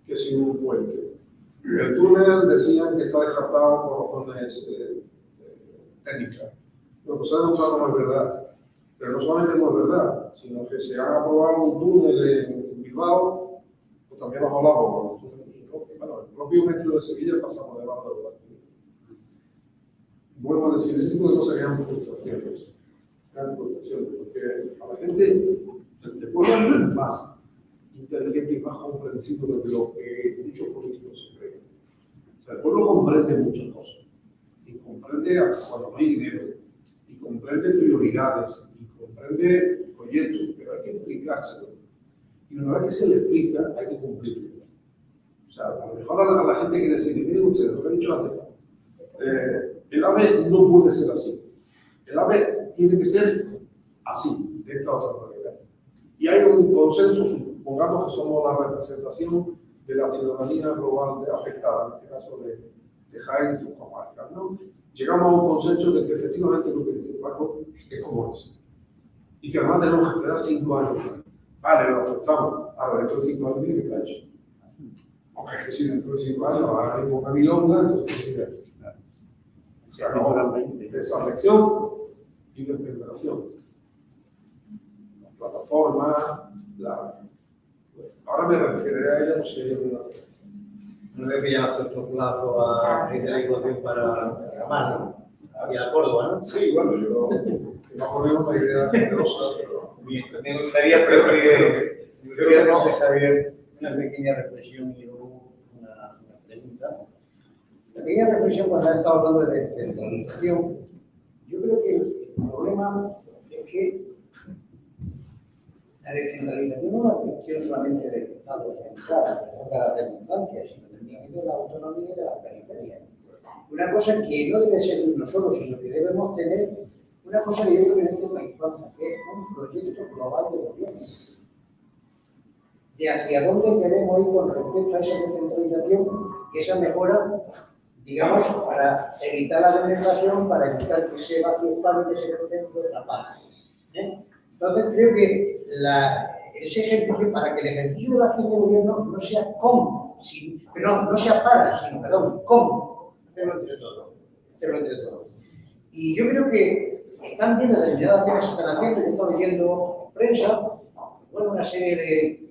que sin un puente. El túnel decían que está descartado por razones técnicas. Bueno, pues se ha demostrado que no es verdad. Pero no solamente no es verdad, sino que se ha aprobado un túnel en Bilbao, pues también hemos hablado con el túnel propio metro de Sevilla pasamos debajo de la actividad. Vuelvo a decir, ese tipo de cosas crean frustraciones. Porque a la gente, el pueblo es más inteligente y más comprensivo de lo que muchos políticos se creen. O sea, el pueblo comprende muchas cosas. Y comprende hasta cuando no hay dinero. Y comprende prioridades. Y comprende proyectos. Pero hay que explicárselo. Y una vez que se le explica, hay que cumplirlo. O sea, a lo mejor a la gente que decir, miren ustedes, lo que he dicho antes, el AVE no puede ser así. El AVE tiene que ser así, de esta otra manera. Y hay un consenso, supongamos que somos la representación de la ciudadanía global afectada, en este caso de Jaén y sus comarcas, ¿no? Llegamos a un consenso de que efectivamente lo que dice Paco es como es. Y que además tenemos que esperar 5 años. Vale, lo aceptamos. Ahora, dentro de 5 años tiene que estar hecho. Aunque es que si dentro de 5 años ahora mismo una milonga, entonces se acabó desafección y desesperación. La plataforma, ahora me referiré a ella, no sé yo. Una vez que ya has puesto plazo a la ecuación para Ramán y a Córdoba, ¿no? Sí, bueno, yo se me ha ocurrido una idea generosa, pero Me gustaría preguntar, Javier, una pequeña reflexión y luego una pregunta. La pequeña reflexión, cuando has estado hablando de descentralización, yo creo que el problema es que la descentralización no es una cuestión solamente del Estado central, de las redundancias, sino también de la autonomía y de las periferias. Una cosa que no debe ser de uno solo, sino que debemos tener una cosa que yo creo que en este país falta, que es un proyecto global de gobierno. De hacia dónde queremos ir con respecto a esa descentralización y esa mejora, digamos, para evitar la degradación, para evitar que se vacíe espacio, que se dentro de la paz. Entonces, creo que ese ejercicio, para que el ejercicio de la acción de gobierno no sea cómo, no sea para, sino, perdón, cómo, hacerlo entre todos. Y yo creo que están bien determinadas cosas que están haciendo. Yo he estado leyendo en prensa, bueno, una serie de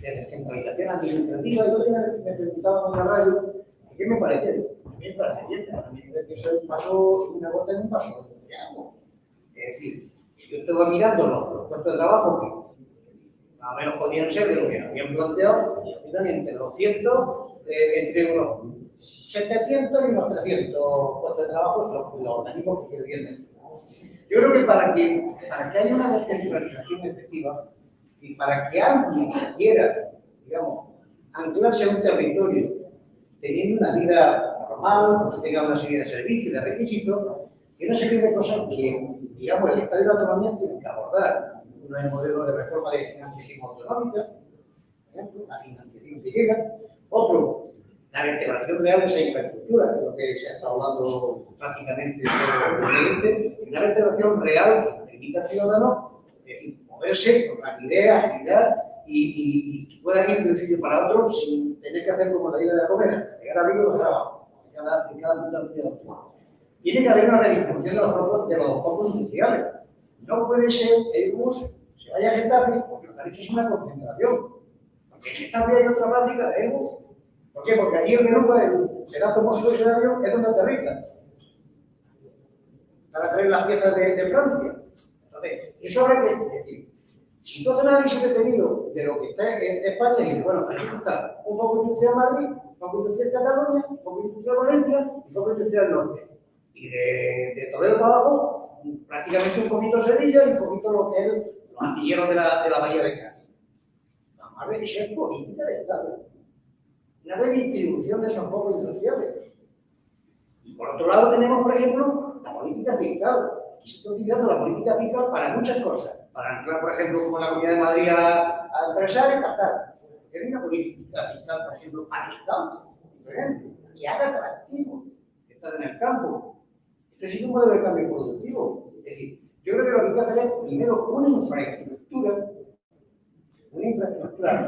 descentralización administrativa. Yo me preguntaba en la radio, ¿qué me parece? A mí me parece bien, a mí me parece que eso es un paso, una gota en un paso de agua. Es decir, yo estaba mirando los puestos de trabajo que más o menos podían ser de lo que habían planteado, y al final entre 200, entre unos 700 y unos 300 puestos de trabajo, los organismos que quieren. Yo creo que para que haya una descentralización efectiva y para que alguien quiera, digamos, anclarse a un territorio teniendo una vida normal, que tenga una serie de servicios, de requisitos, y una serie de cosas que, digamos, el Estado y la autonomía tienen que abordar. Uno es el modelo de reforma de financiación autonómica, por ejemplo, la financiación que llega. Otro, la vertebración real de esa infraestructura, que es lo que se ha estado hablando prácticamente todo el una vertebración real que permita al ciudadano moverse con rapidez, agilidad y que puedan ir de un sitio para otro sin tener que hacer como la isla de la Gomera, llegar a Vigo y bajar abajo, en cada punto del día. Tiene que haber una redistribución de los focos industriales. No puede ser que el bus se vaya a Getafe, porque lo que han hecho es una concentración. Porque en Getafe hay otra fábrica de Airbus. ¿Por qué? Porque allí el menú del pedazo monstruoso de avión es donde aterriza. Para traer las piezas de Francia. Entonces, eso habrá que decir. Si tú haces un análisis detenido de lo que está en España, y dices, bueno, aquí está un foco industrial Madrid, un foco industrial Cataluña, un foco industrial Valencia y un foco industrial Norte. Y de Toledo para abajo, prácticamente un poquito Sevilla y un poquito lo que es los astilleros de la Bahía de Cádiz. Vamos a ver, eso es política de Estado. Una redistribución de esos focos industriales. Y por otro lado tenemos, por ejemplo, la política fiscal. Aquí se está utilizando la política fiscal para muchas cosas. Para anclar, por ejemplo, como la Comunidad de Madrid a empresarios, para tal. Pero hay una política fiscal, por ejemplo, para el campo, diferente. Y haga atractivo estar en el campo. Esto sí es un modelo de cambio productivo. Es decir, yo creo que lo que hay que hacer es, primero, una infraestructura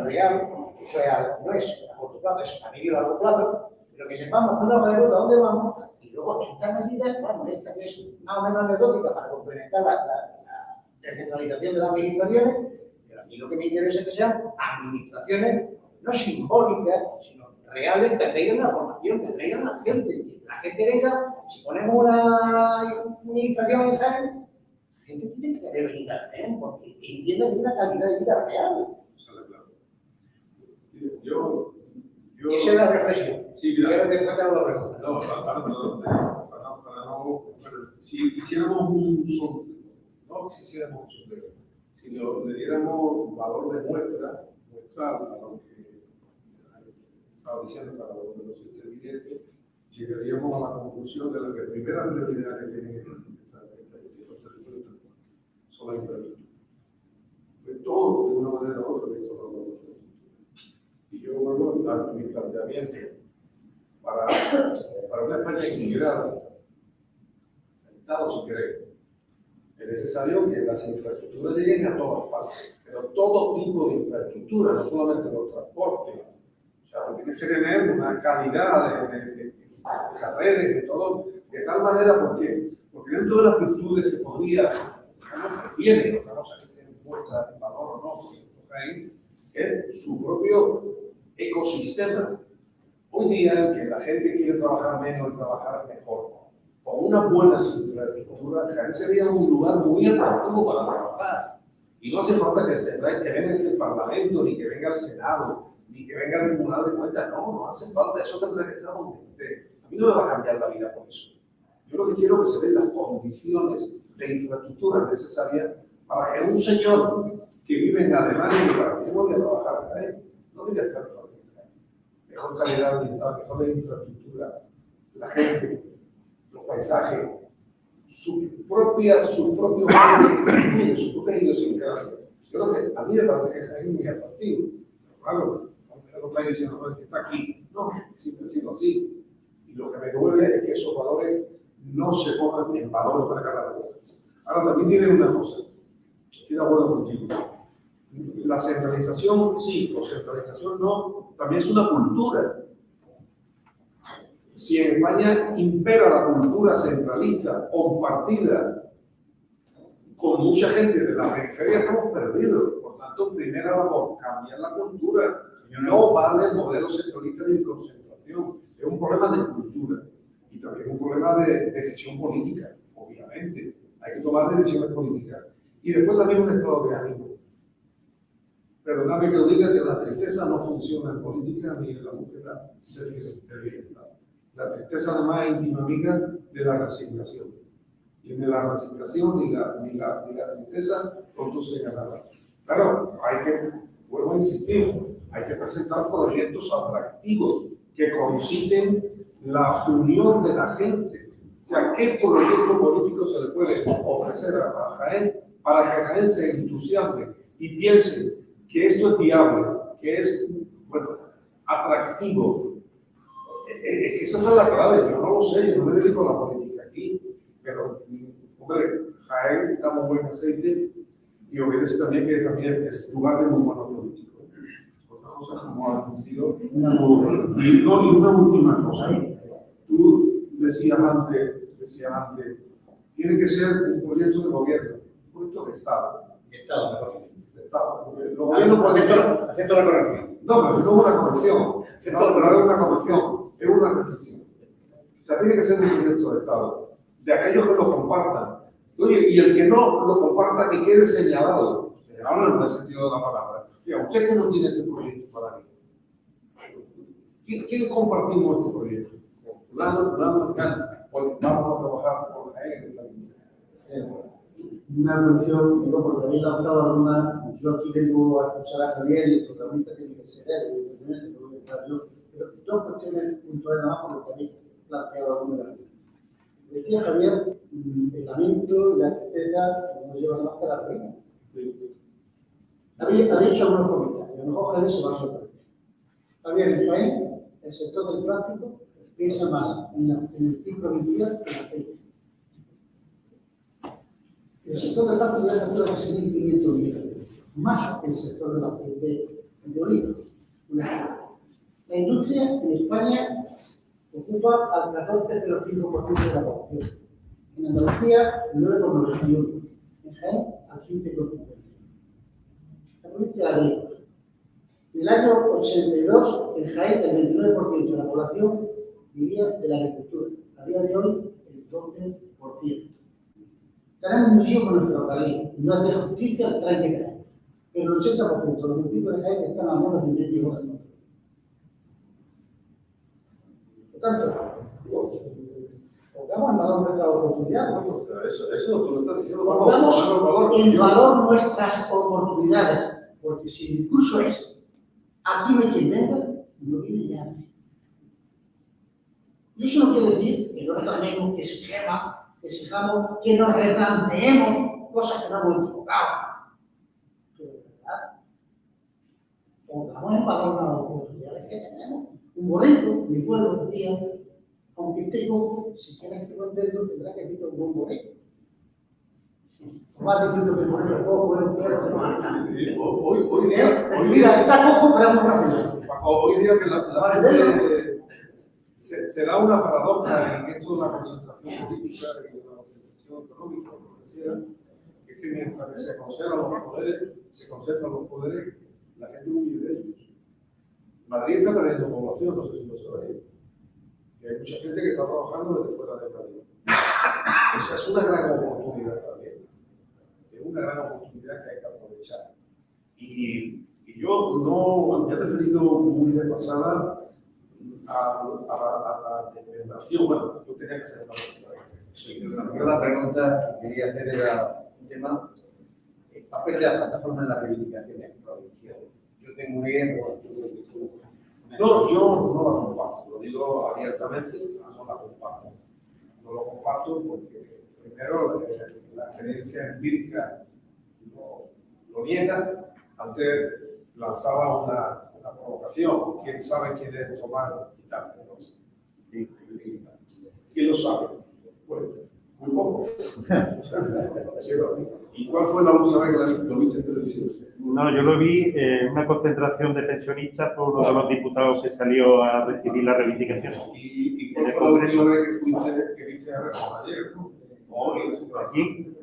real, eso no es a corto plazo, es a medio y largo plazo, pero que sepamos una hoja de ruta a dónde vamos, y luego estas medidas, bueno, esta que es más o menos anecdótica para complementar la descentralización de las administraciones, pero a mí lo que me interesa es que sean administraciones no simbólicas, sino reales que traigan la formación, que traigan la gente. Que la gente venga, si ponemos una administración en Jaén, la gente tiene que querer venir a Jaén porque entiende que una calidad de vida real. Yo, Esa es la reflexión. sí, Y ahora mira, te falta la pregunta. no, si hiciéramos un sondeo, no si hiciéramos un sondeo, si le diéramos valor de muestra a lo que estaba diciendo para los intervinientes, llegaríamos a la conclusión de la primera prioridad que tienen estos territorios son la infraestructura. De todo, de una manera u otra, esto no lo. Y yo vuelvo a mi planteamiento. Para una España equilibrada, Estado si queremos, es necesario que las infraestructuras lleguen a todas partes, pero todo tipo de infraestructura, no solamente los transportes. O sea, tienes que tener una calidad de las redes, de todo, de tal manera, porque dentro de las virtudes que podría, tiene, otra cosa que estén puestas en valor o no, porque es su propio ecosistema. Hoy día, que la gente quiere trabajar menos y trabajar mejor, con unas buenas infraestructuras, Jaén sería un lugar muy atractivo para trabajar. Y no hace falta que venga el Parlamento, ni que venga el Senado, ni que venga el Tribunal de Cuentas. No hace falta. Eso tendrá que estar donde esté. A mí no me va a cambiar la vida por eso. Yo lo que quiero es que se den las condiciones de infraestructura necesarias para que un señor que vive en Alemania diga, yo voy a trabajar en Jaén, no voy a estar en Jaén. Mejor calidad ambiental, mejor infraestructura, la gente, los paisajes, su propia idiosincrasia. Yo creo que a mí me parece que Jaén es muy atractivo. Claro, no está diciendo que está aquí, no, siempre ha sido así. Y lo que me duele es que esos valores no se pongan en valor para cada uno. Ahora también tiene una cosa, estoy de acuerdo contigo. La centralización sí, o centralización no, también es una cultura. Si en España impera la cultura centralista, compartida, con mucha gente de la periferia estamos perdidos. Por tanto, primera labor, cambiar la cultura. No vale el modelo centralista de concentración. Es un problema de cultura y también un problema de decisión política, obviamente. Hay que tomar decisiones políticas. Y después también un estado de ánimo. Perdóname que lo diga, que la tristeza no funciona en política ni en la búsqueda del bienestar. La tristeza además es íntima amiga de la resignación. Y de la resignación ni la tristeza conducen a nada. Claro, vuelvo a insistir, hay que presentar proyectos atractivos que conciten la unión de la gente. O sea, ¿qué proyecto político se le puede ofrecer a Jaén para que Jaén se entusiasme y piense que esto es viable, que es atractivo? Es que esa no es la clave, yo no lo sé, yo no me dedico a la política aquí, pero, hombre, Jaén está muy buen aceite y obedece también que también es lugar de muy buenos políticos. Otras cosas como han sido. Y una última cosa, tú decías antes, tiene que ser un proyecto de gobierno, un proyecto de Estado. Estado. Los gobiernos Haciendo la corrección. no, pero no es una corrección. No es una corrección, es una reflexión. O sea, tiene que ser un proyecto de Estado, de aquellos que lo compartan. Oye, y el que no lo comparta, que quede señalado. Señalado en el buen sentido de la palabra. Mira, usted que no tiene este proyecto para mí. ¿Quién compartimos este proyecto? Fulano. Pues vamos a trabajar por Jaén en esta línea. Una cuestión, digo, porque habéis lanzado alguna, yo aquí vengo a escuchar a Javier y el protagonista tiene que ser él, evidentemente, no voy a estar yo, pero dos cuestiones puntuales nada más por lo que habéis planteado alguna vez. Decía Javier, el lamento y la tristeza nos llevan más que la ruina. Habéis hecho algunos comentarios, a lo mejor Javier se va a sorprender. Javier, en Jaén, el sector del plástico piensa más en el PIB provincial que en el aceite. El sector del plástico ya factura casi 1.500 millones, más que el sector del aceite de oliva. La industria en España ocupa al 14,05% de la población. En Andalucía, el 9,91%. En Jaén, al 15,50%. La provincia de Almería. En el el año 82, en Jaén, el 29% de la población vivía de la agricultura. A día de hoy, el 12%. Tenemos un lío con el ferrocarril. No es de justicia el tren que queremos. El 80% de los municipios de Jaén están a menos de 20 horas. Por tanto, digo, pongamos en valor nuestras oportunidades. Eso tú lo estás diciendo. Pongamos en valor nuestras oportunidades. Porque si el discurso es aquí no hay quien venga, no viene nadie. Y eso no quiere decir que no reclamemos, que exijamos, que nos replanteemos cosas que no hemos equivocado. Pero de verdad, pongamos en valor las oportunidades que tenemos. Un borrego, mi pueblo decía, aunque esté cojo, si quieres que lo entienda, tendrá que decir un buen borrego. Vas diciendo que el borrego cojo es un perro que no anda. Hoy día, Mira, está cojo, pero es muy gracioso. hoy día que la gente se da una paradoja en esto de la concentración política y de la concentración económica, como decía, que es que mientras se concentran los poderes, la gente huye de ellos. Madrid está perdiendo población, no sé si lo sabéis. Y hay mucha gente que está trabajando desde fuera de Madrid. Esa es una gran oportunidad también. Es una gran oportunidad que hay que aprovechar. Y yo no me he referido muy de pasada a la determinación. Bueno, yo tenía que hacer una pregunta. Yo la pregunta que quería hacer era un tema, el papel de las plataformas en las reivindicaciones provinciales. Yo tengo una idea, No, yo no la comparto, lo digo abiertamente, no la comparto. No lo comparto porque, primero, la experiencia empírica lo niega. Antes lanzaba una provocación, ¿quién sabe quién es Tomás y tal? ¿No? Sí. ¿Quién lo sabe? Bueno, muy poco. ¿Y cuál fue la última vez que lo viste en televisión? No, yo lo vi en una concentración de pensionistas, fue uno de los diputados que salió a recibir la reivindicación. ¿Y cuál fue la última vez que viste a Rejón ayer? Hoy, ¿Aquí?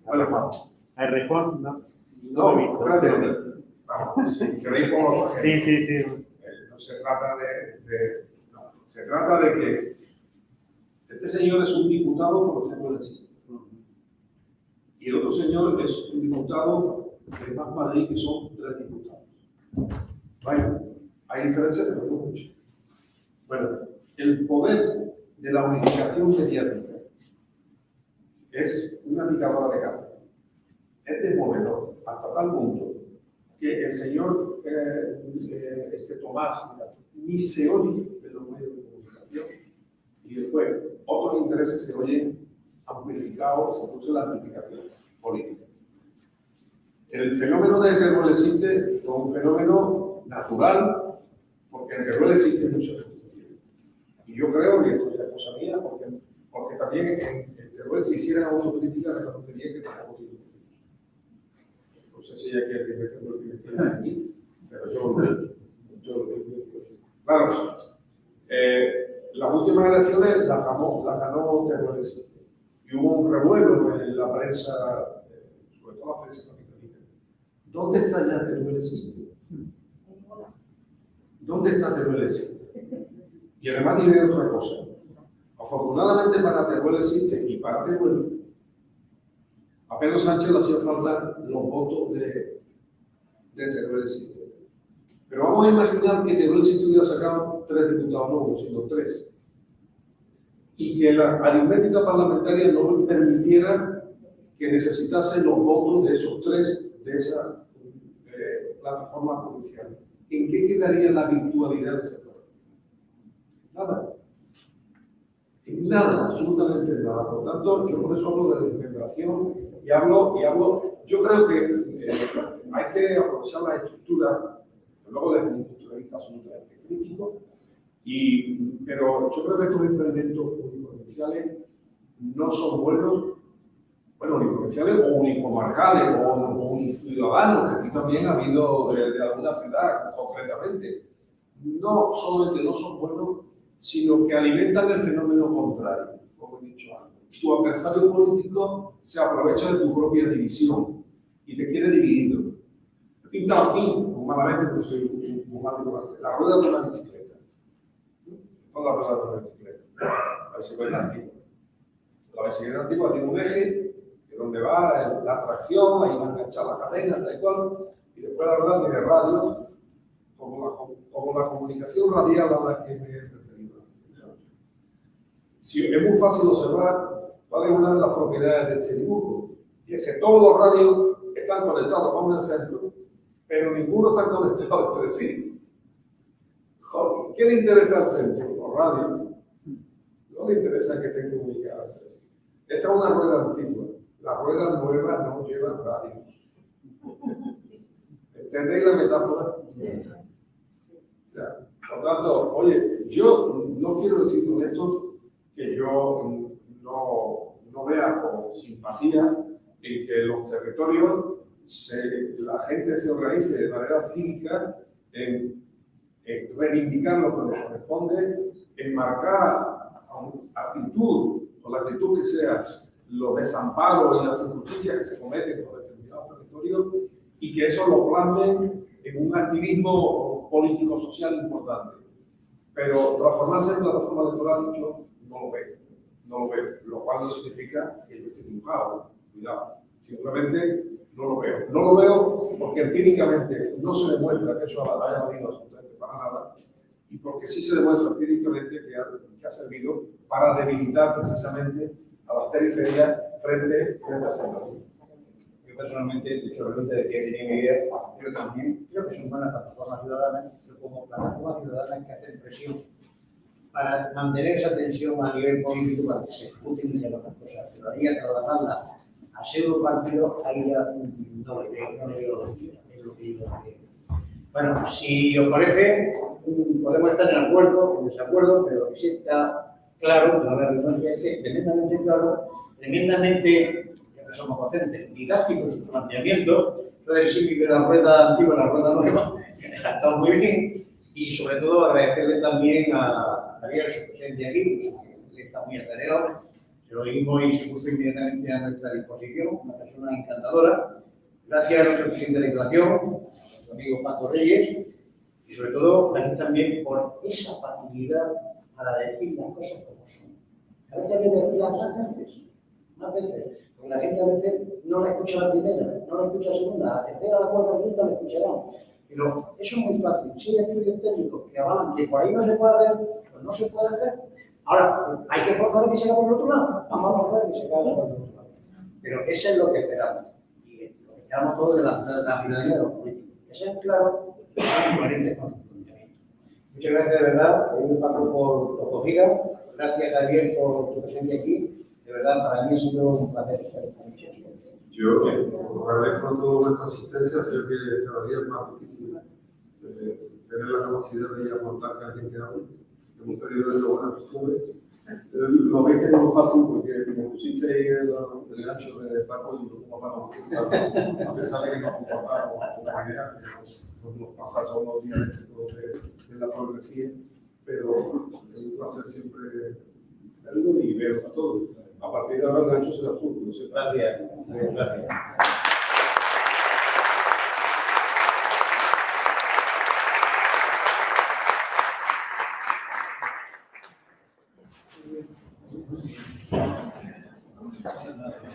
Bueno, ¿A Rejón? No. No, lo he visto. espérate. Vamos, si veis como... Sí. No se trata no, se trata de que este señor es un diputado por ejemplo del sistema. Y el otro señor es un diputado de Más Madrid, que son 3 diputados. Bueno, hay diferencias, pero no mucho. Bueno, el poder de la unificación mediática es una picadora de carne. Es desmovedor hasta tal punto que el señor Tomás ni se oye en los medios de comunicación y después otros intereses se oyen amplificados, se produce la amplificación política. El fenómeno de Teruel existe fue un fenómeno natural porque en Teruel existen muchas frustraciones. Y yo creo que esto es la cosa mía porque también en Teruel si hiciera autocrítica reconocería que tenemos política. No sé si ella quiere que me aquí, pero yo lo veo. Claro, las últimas elecciones las ganó Teruel existe. Y hubo un revuelo en la prensa, sobre todo la prensa capitalina. ¿Dónde está ya Teruel existe? ¿Dónde está Teruel existe? Y además diré otra cosa. Afortunadamente para Teruel existe y para Teruel, a Pedro Sánchez le hacía falta los votos de Teruel existe. Pero vamos a imaginar que Teruel existe hubiera sacado 3 diputados nuevos, sino 3. Y que la aritmética parlamentaria no le permitiera que necesitase los votos de esos 3 de esa plataforma judicial. ¿En qué quedaría la virtualidad de esa plataforma? Nada. En nada, absolutamente nada. Por tanto, yo por eso hablo de desmembración y hablo. Yo creo que hay que aprovechar la estructura, luego desde un punto de vista absolutamente crítico. Pero yo creo que estos experimentos uniprovinciales no son buenos, bueno, uniprovinciales o unicomarcales o uniciudadanos, que aquí también ha habido de alguna ciudad concretamente. No solamente no son buenos, sino que alimentan el fenómeno contrario, como he dicho antes. Tu adversario político se aprovecha de tu propia división y te quiere dividido. He pintado aquí humanamente no soy un humano, la rueda de una bicicleta. Toda la rueda de una bicicleta. La bicicleta antigua. La bicicleta antigua tiene un eje, que donde va la tracción, ahí va enganchada la cadena, tal y cual, y después la rueda tiene radio, como la comunicación radial a la que me he referido. Sí, es muy fácil observar cuál es una de las propiedades de este dibujo, y es que todos los radios están conectados con el centro, pero ninguno está conectado entre sí. Joder, ¿qué le interesa al centro? Los radios. No le interesa que estén comunicados entre sí. Esta es una rueda antigua. Las ruedas nuevas no llevan radios. ¿Entendéis la metáfora? O sea, por tanto, oye, yo no quiero decir con esto que yo no vea con simpatía en que los territorios la gente se organice de manera cívica en reivindicar lo que les corresponde, en marcar con la actitud que sea los desamparos y las injusticias que se cometen por determinados territorios y que eso lo plasmen en un activismo político-social importante. Pero transformarse en plataforma electoral yo no lo veo, lo cual no significa que yo esté dibujado, cuidado, simplemente no lo veo. No lo veo porque empíricamente no se demuestra que eso haya valido absolutamente para nada y porque sí se demuestra empíricamente que ha servido para debilitar precisamente a las periferias frente al centro. Yo personalmente, de hecho, realmente decía que tiene idea, yo también creo que son buenas plataformas ciudadanas, pero como plataformas ciudadanas que hacen presión para mantener esa tensión a nivel político para que se discuten y se hagan otras cosas. Pero ahí a trabajarla a pseudo partido, ahí ya no le veo utilidad, es lo que yo creo. Bueno, si os parece, podemos estar en acuerdo, en desacuerdo, pero lo que sí está claro, que la redundancia es que tremendamente claro, tremendamente, ya que somos docentes, didácticos en su planteamiento, eso del símil de la rueda antigua y la rueda nueva, que ha estado muy bien, y sobre todo agradecerle también a Javier su presencia aquí, que está muy atareado, se lo dijimos y se puso inmediatamente a nuestra disposición, una persona encantadora. Gracias a nuestro presidente de la Diputación, nuestro amigo Paco Reyes, y sobre todo gracias también por esa facilidad para decir las cosas como son. A veces hay que decirlas más veces, porque la gente a veces no la escucha la primera, no la escucha la segunda, la tercera, la cuarta, la quinta la escucharán. Pero eso es muy fácil. Si hay estudios técnicos que avalan que por ahí no se puede hacer, pues no se puede hacer. Ahora, hay que forzar que se haga por el otro lado, vamos a forzar que se haga por el otro lado. Pero eso es lo que esperamos. Y lo que esperamos todos de la ciudadanía de los políticos. Que sean claros y sean coherentes con su planteamiento. Muchas gracias de verdad, Paco, por tu acogida. Gracias, Javier, por tu presencia aquí. De verdad, para mí ha sido un placer estar aquí. Yo agradezco a toda vuestra asistencia, creo que cada día es más difícil tener la capacidad de aportar que alguien que hable. Hemos perdido esa buena costumbre. Lo habéis tenido fácil porque me pusisteis el gancho de Paco y lo comparamos. A pesar de que nos compartamos como idea, que nos pasa todos los días de la progresía, pero es un placer siempre verlo y verlo a todos. A partir de ahora el gancho será tú. Gracias.